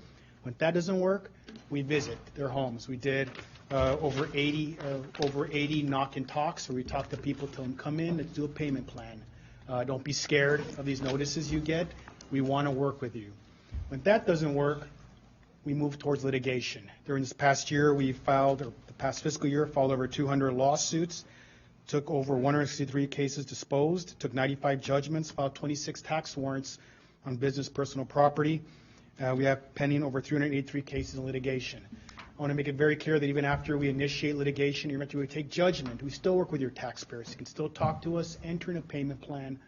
When that doesn't work, we visit their homes. We did over 80 knock and talks where we talk to people, tell them, come in, let's do a payment plan. Don't be scared of these notices you get. We want to work with you. When that doesn't work, we move towards litigation. During this past year, the past fiscal year, filed over 200 lawsuits, took over 163 cases disposed, took 95 judgments, filed 26 tax warrants on business personal property. We have pending over 383 cases in litigation. I want to make it very clear that even after we initiate litigation, even after we take judgment, we still work with your taxpayers. You can still talk to us, enter in a payment plan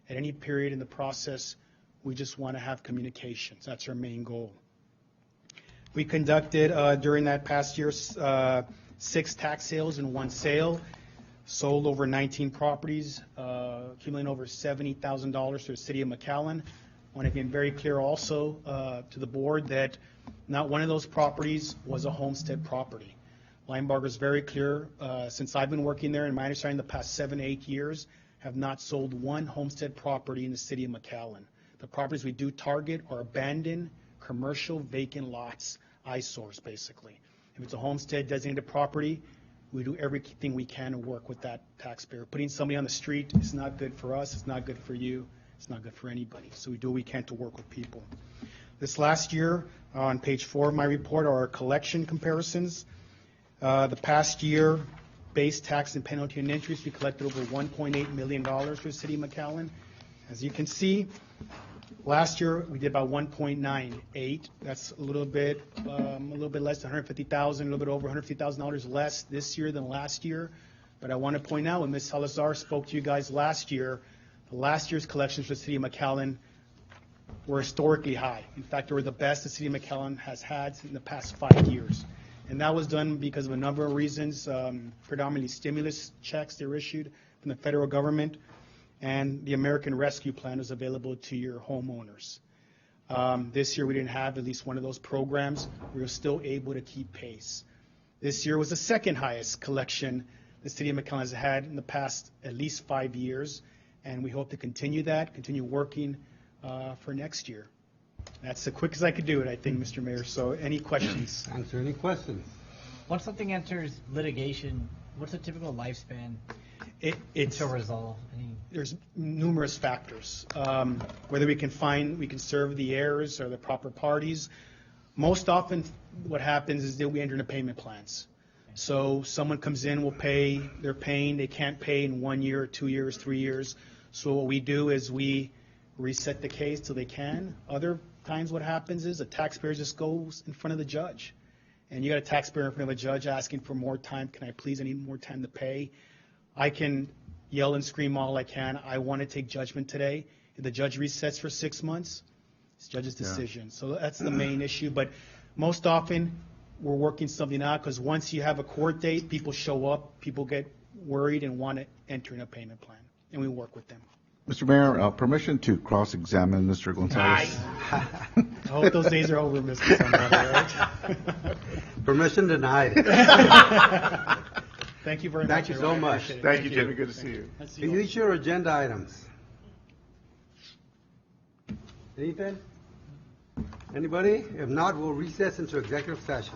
at any period in the process. We just want to have communications. That's our main goal. We conducted, during that past year, 6 tax sales and 1 sale, sold over 19 properties, accumulating over $70,000 to the city of McAllen. I want to be very clear also to the board that not one of those properties was a homestead property. Linebarger is very clear. Since I've been working there, in my understanding, the past 7 to 8 years, have not sold one homestead property in the city of McAllen. The properties we do target are abandoned, commercial, vacant lots, eyesores, basically. If it's a homestead designated property, we do everything we can to work with that taxpayer. Putting somebody on the street is not good for us. It's not good for you. It's not good for anybody. So we do what we can to work with people. This last year, on page 4 of my report, are our collection comparisons. The past year, base tax and penalty and interest, we collected over $1.8 million for the city of McAllen. As you can see, last year we did about 1.98. That's a little bit less than 150,000, a little bit over $150,000 less this year than last year. But I want to point out, when Ms. Salazar spoke to you guys last year, last year's collections for the city of McAllen were historically high. In fact, they were the best the city of McAllen has had in the past 5 years. And that was done because of a number of reasons, predominantly stimulus checks that were issued from the federal government, and the American Rescue Plan was available to your homeowners. This year we didn't have at least one of those programs. We were still able to keep pace. This year was the second highest collection the city of McAllen has had in the past at least 5 years, and we hope to continue that, continue working for next year. That's the quickest I could do it, I think, Mr. Mayor. So any questions? Answer any questions. Once something enters litigation, what's the typical lifespan to resolve? There's numerous factors. Whether we can serve the heirs or the proper parties. Most often what happens is that we enter into payment plans. So someone comes in, will pay, they're paying, they can't pay in 1 year, 2 years, 3 years. So what we do is we reset the case till they can. Other times what happens is a taxpayer just goes in front of the judge. And you got a taxpayer in front of a judge asking for more time. Can I please, I need more time to pay. I can yell and scream all I can. I want to take judgment today. If the judge resets for 6 months, it's the judge's decision. So that's the main issue. But most often we're working something out, because once you have a court date, people show up, people get worried and want to enter in a payment plan, and we work with them. Mr. Mayor, permission to cross-examine Mr. Gonzalez. I hope those days are over, Mr. Zamora, right? Permission denied. Thank you very much. Thank you so much. Thank you, Jimmy. Good to see you. Can you issue your agenda items? Anything? Anybody? If not, we'll recess into executive session.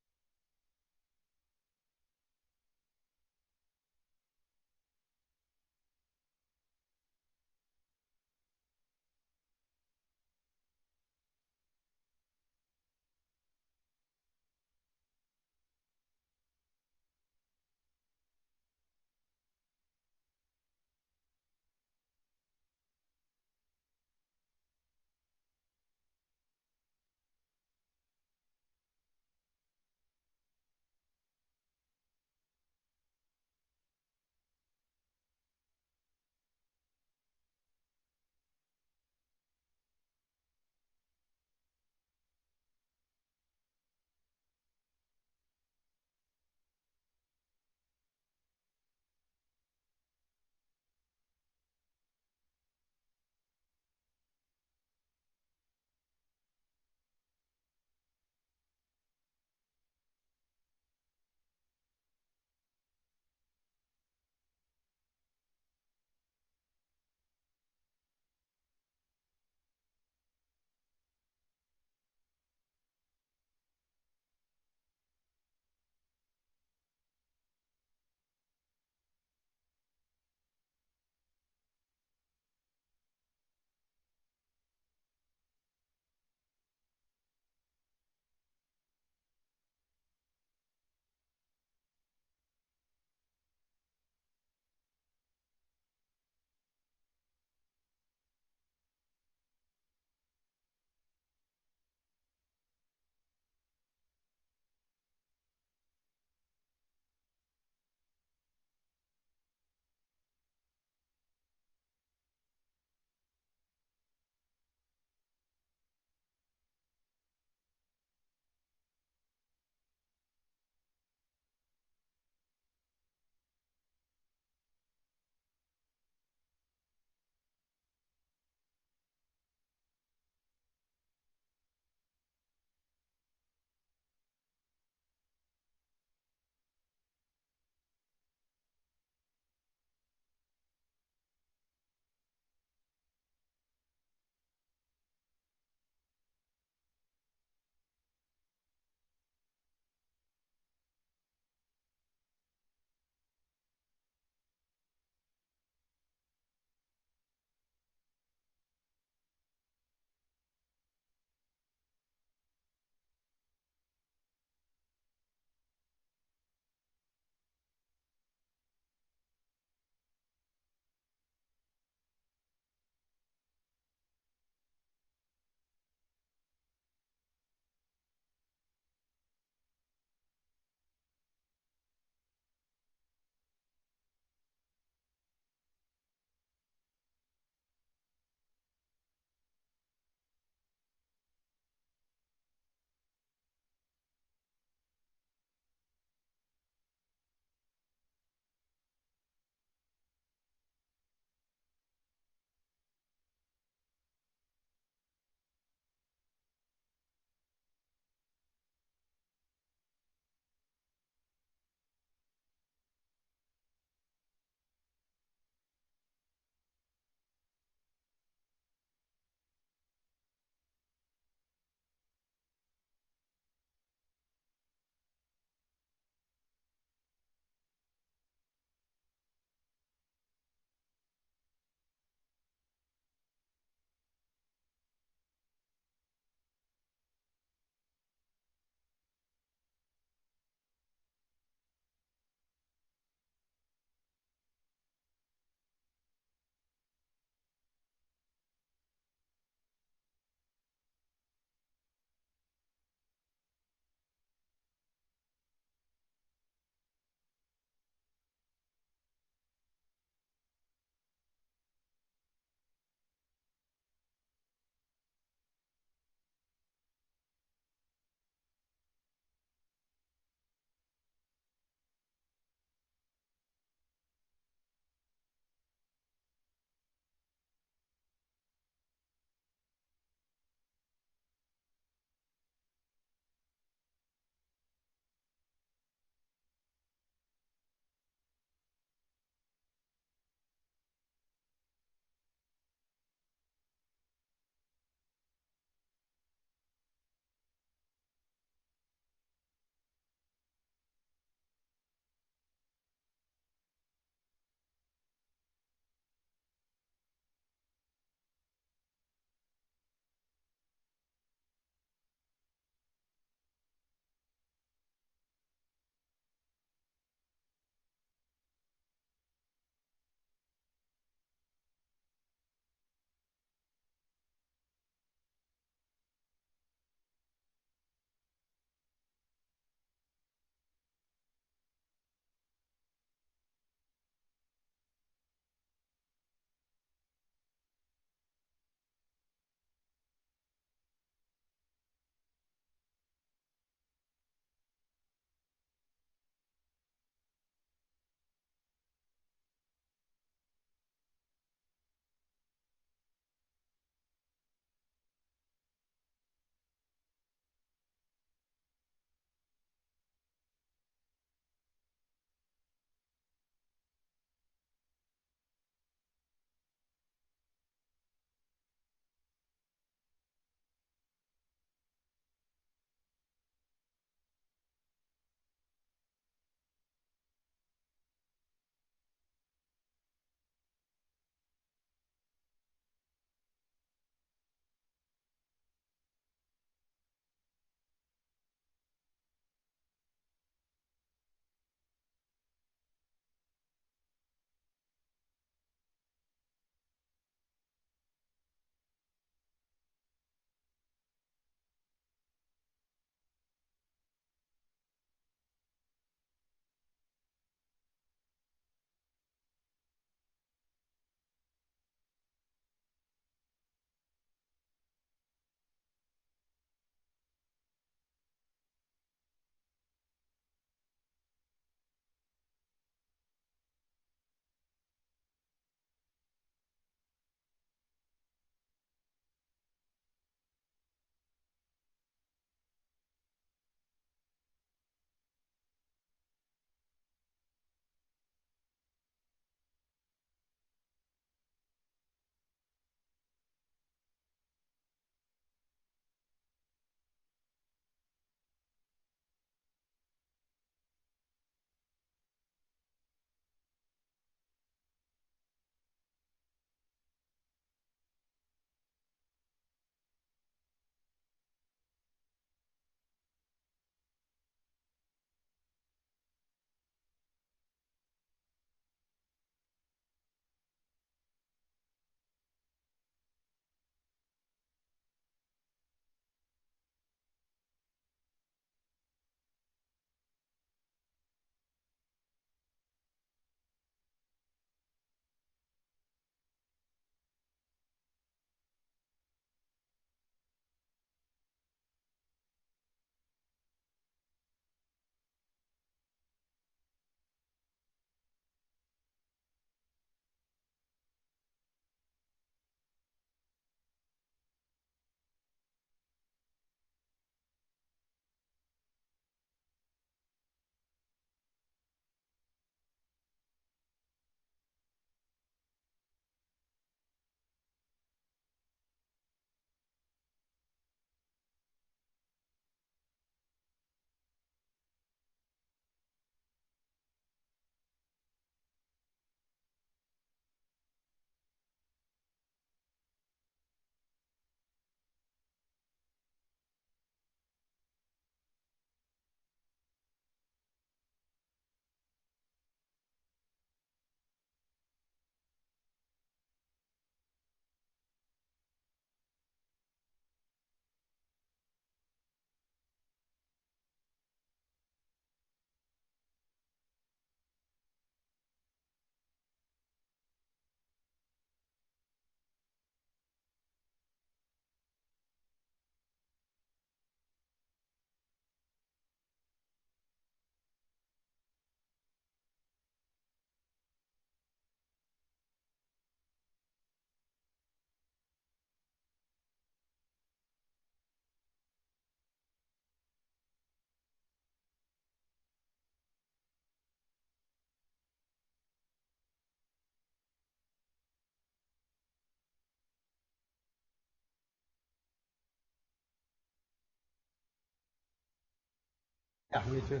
Yeah, me too.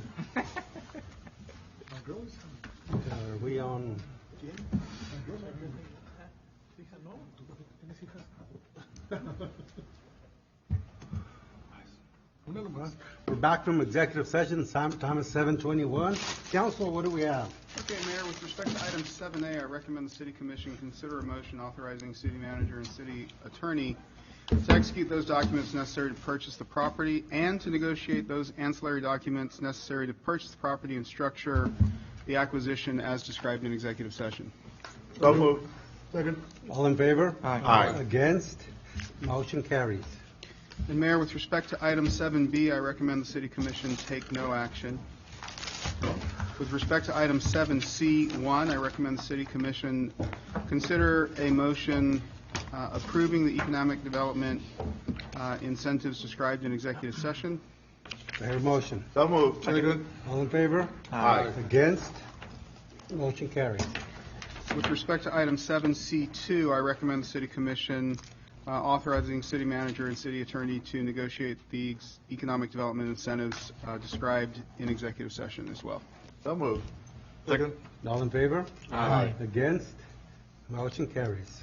Are we on? We're back from executive session. Time is 7:21. Council, what do we have? Okay, Mayor, with respect to item 7A, I recommend the City Commission consider a motion authorizing city manager and city attorney to execute those documents necessary to purchase the property and to negotiate those ancillary documents necessary to purchase the property and structure the acquisition as described in executive session. So moved. Second. All in favor? Aye. Against? Motion carries. And Mayor, with respect to item 7B, I recommend the City Commission take no action. With respect to item 7C1, I recommend the City Commission consider a motion approving the economic development incentives described in executive session. Do I hear a motion? So moved. Second. All in favor? Aye. Against? Motion carries. With respect to item 7C2, I recommend the City Commission authorizing city manager and city attorney to negotiate the economic development incentives described in executive session as well. So moved. Second. All in favor? Aye. Against? Motion carries.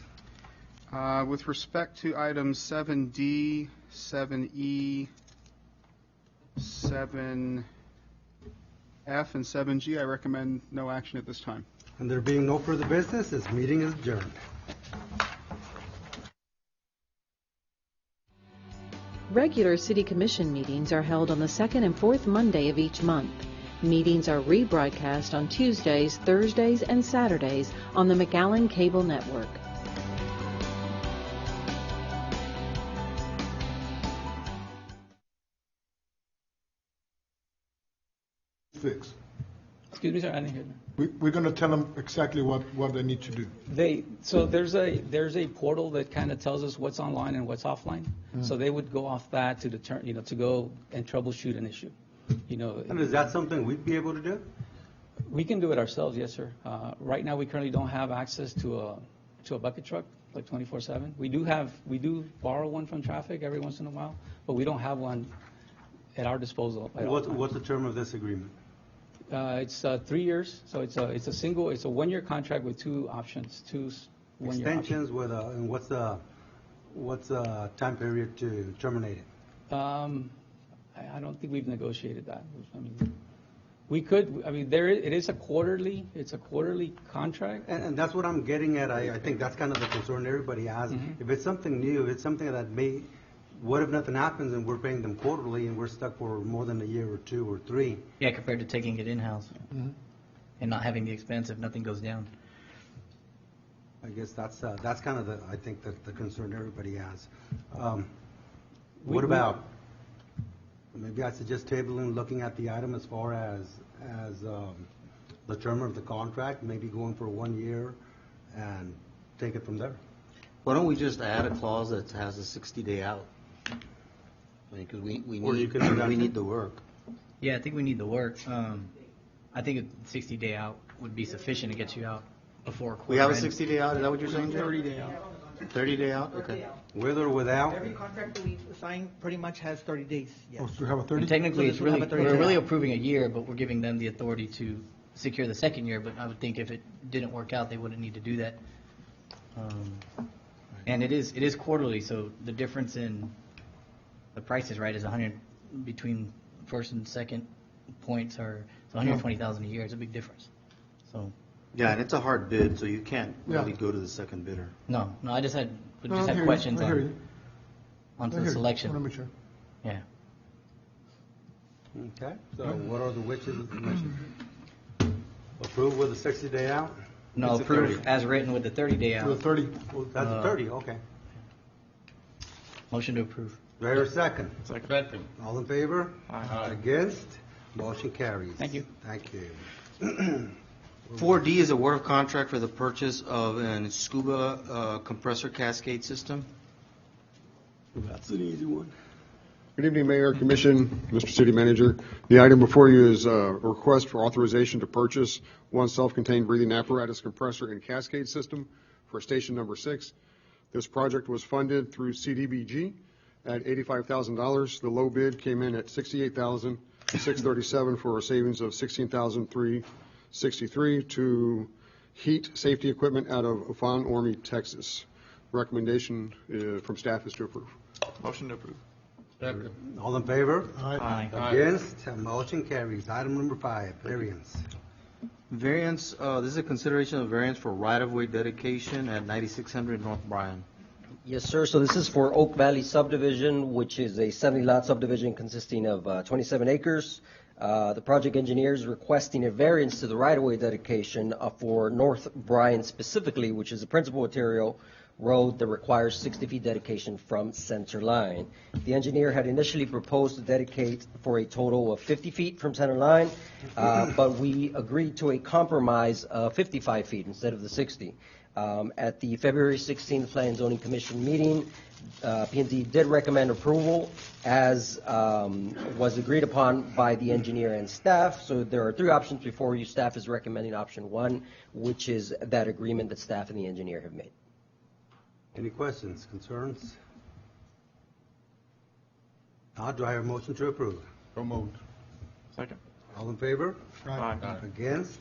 With respect to items 7D, 7E, 7F, and 7G, I recommend no action at this time. And there being no further business, this meeting is adjourned. Regular City Commission meetings are held on the second and fourth Monday of each month. Meetings are rebroadcast on Tuesdays, Thursdays, and Saturdays on the McAllen Cable Network. Fix. Excuse me, sir, I didn't hear that. We're going to tell them exactly what they need to do. So there's a portal that kind of tells us what's online and what's offline. So they would go off that to determine, to go and troubleshoot an issue. And is that something we'd be able to do? We can do it ourselves, yes, sir. Right now, we currently don't have access to a bucket truck, like 24/7. We do borrow one from traffic every once in a while, but we don't have one at our disposal. What's the term of this agreement? It's 3 years, so it's a 1-year contract with 2 options, 2 1-year Extensions with and what's the time period to terminate it? I don't think we've negotiated that. I mean, we could. I mean, it is a quarterly. It's a quarterly contract. And that's what I'm getting at. I think that's kind of the concern everybody has. Mm-hmm. If it's something new, if it's something that what if nothing happens and we're paying them quarterly and we're stuck for more than a year or 2 or 3? Yeah, compared to taking it in-house and not having the expense if nothing goes down. I guess that's kind of the concern everybody has. Maybe I suggest tabling, looking at the item as far as the term of the contract, maybe going for 1 year and take it from there. Why don't we just add a clause that has a 60-day out? Because we need the work. Yeah, I think we need the work. I think a 60-day out would be sufficient to get you out before quarter We have a end. 60-day out, is that what you're saying, Jay? 30-day out. 30-day out, okay. With or without? Every contract that we sign pretty much has 30 days, yes. Oh, so we have a 30? And technically, So it's this would really, have a 30 we're day really out. approving a year, but we're giving them the authority to secure the second year, but I would think if it didn't work out, they wouldn't need to do that. And it is quarterly, so the difference in the prices, right, is 100, between first and second points are, it's 120,000 a year, it's a big difference, so. Yeah, and it's a hard bid, so you can't really go to the second bidder. No, I just had I hear you. questions I hear you. onto I the hear you. selection. I want to make sure. Yeah. Okay, so what are the wishes of the commission? Approve with a 60-day out? No, It's a approve 30. as written with the 30-day out. The 30. Well, that's a 30, okay. Motion to approve. Do I hear a second? Second. All in favor? Aye. Against? Motion carries. Thank you. Thank you. 4D is a word of contract for the purchase of an scuba compressor cascade system. That's an easy one. Good evening, Mayor, Commission, Mr. City Manager. The item before you is a request for authorization to purchase one self-contained breathing apparatus compressor and cascade system for station number 6. This project was funded through CDBG at $85,000. The low bid came in at $68,000. 637 for a savings of $16,363 to heat safety equipment out of Von Ormy, Texas. Recommendation from staff is to approve. Motion to approve. All in favor? Aye. Against? Motion carries. Item number 5, variance. Variance, this is a consideration of variance for right-of-way dedication at 9600 North Bryan. Yes, sir. So this is for Oak Valley subdivision, which is a 70-lot subdivision consisting of 27 acres. The project engineer is requesting a variance to the right-of-way dedication for North Bryan specifically, which is the principal arterial road that requires 60 feet dedication from center line. The engineer had initially proposed to dedicate for a total of 50 feet from center line, but we agreed to a compromise of 55 feet instead of the 60. At the February 16th Plan and Zoning Commission meeting, P&Z did recommend approval as was agreed upon by the engineer and staff. So there are 3 options before you. Staff is recommending option 1, which is that agreement that staff and the engineer have made. Any questions, concerns? Now, do I have a motion to approve? So moved. Second. All in favor? Aye. Against?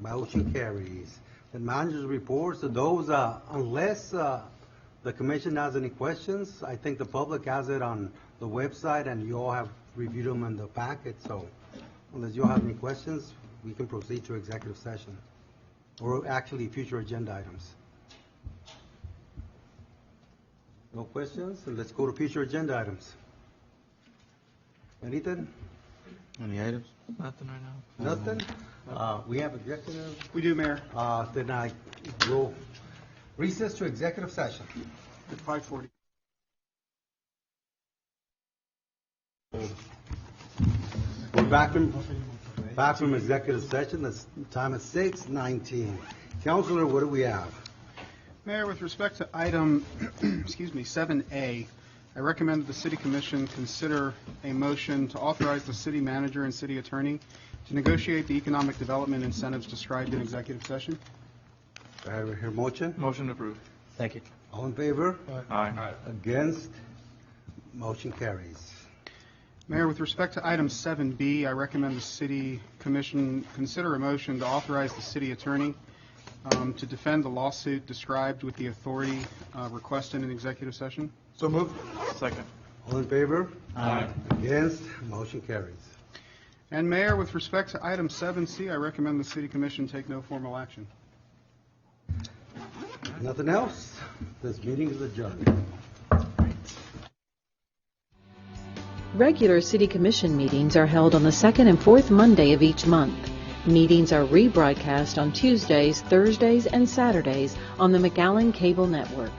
Motion carries. The manager's reports, those, unless the commission has any questions, I think the public has it on the website and you all have reviewed them in the packet, so unless you all have any questions, we can proceed to executive session, or actually future agenda items. No questions? So let's go to future agenda items. Anything? Any items? Nothing right now. Nothing? We have executive. We do, Mayor. Then I go recess to executive session. At 5:40. We're back from executive session. The time is 6:19. Counselor, what do we have? Mayor, with respect to item, 7A, I recommend that the City Commission consider a motion to authorize the city manager and city attorney to negotiate the economic development incentives described in executive session. Do I have a motion? Motion approved. Thank you. All in favor? Aye. Against? Motion carries. Mayor, with respect to item 7B, I recommend the City Commission consider a motion to authorize the city attorney to defend the lawsuit described with the authority requested in executive session. So moved. Second. All in favor? Aye. Against? Motion carries. And Mayor, with respect to item 7C, I recommend the City Commission take no formal action. Nothing else? This meeting is adjourned. Regular City Commission meetings are held on the second and fourth Monday of each month. Meetings are rebroadcast on Tuesdays, Thursdays, and Saturdays on the McAllen Cable Network.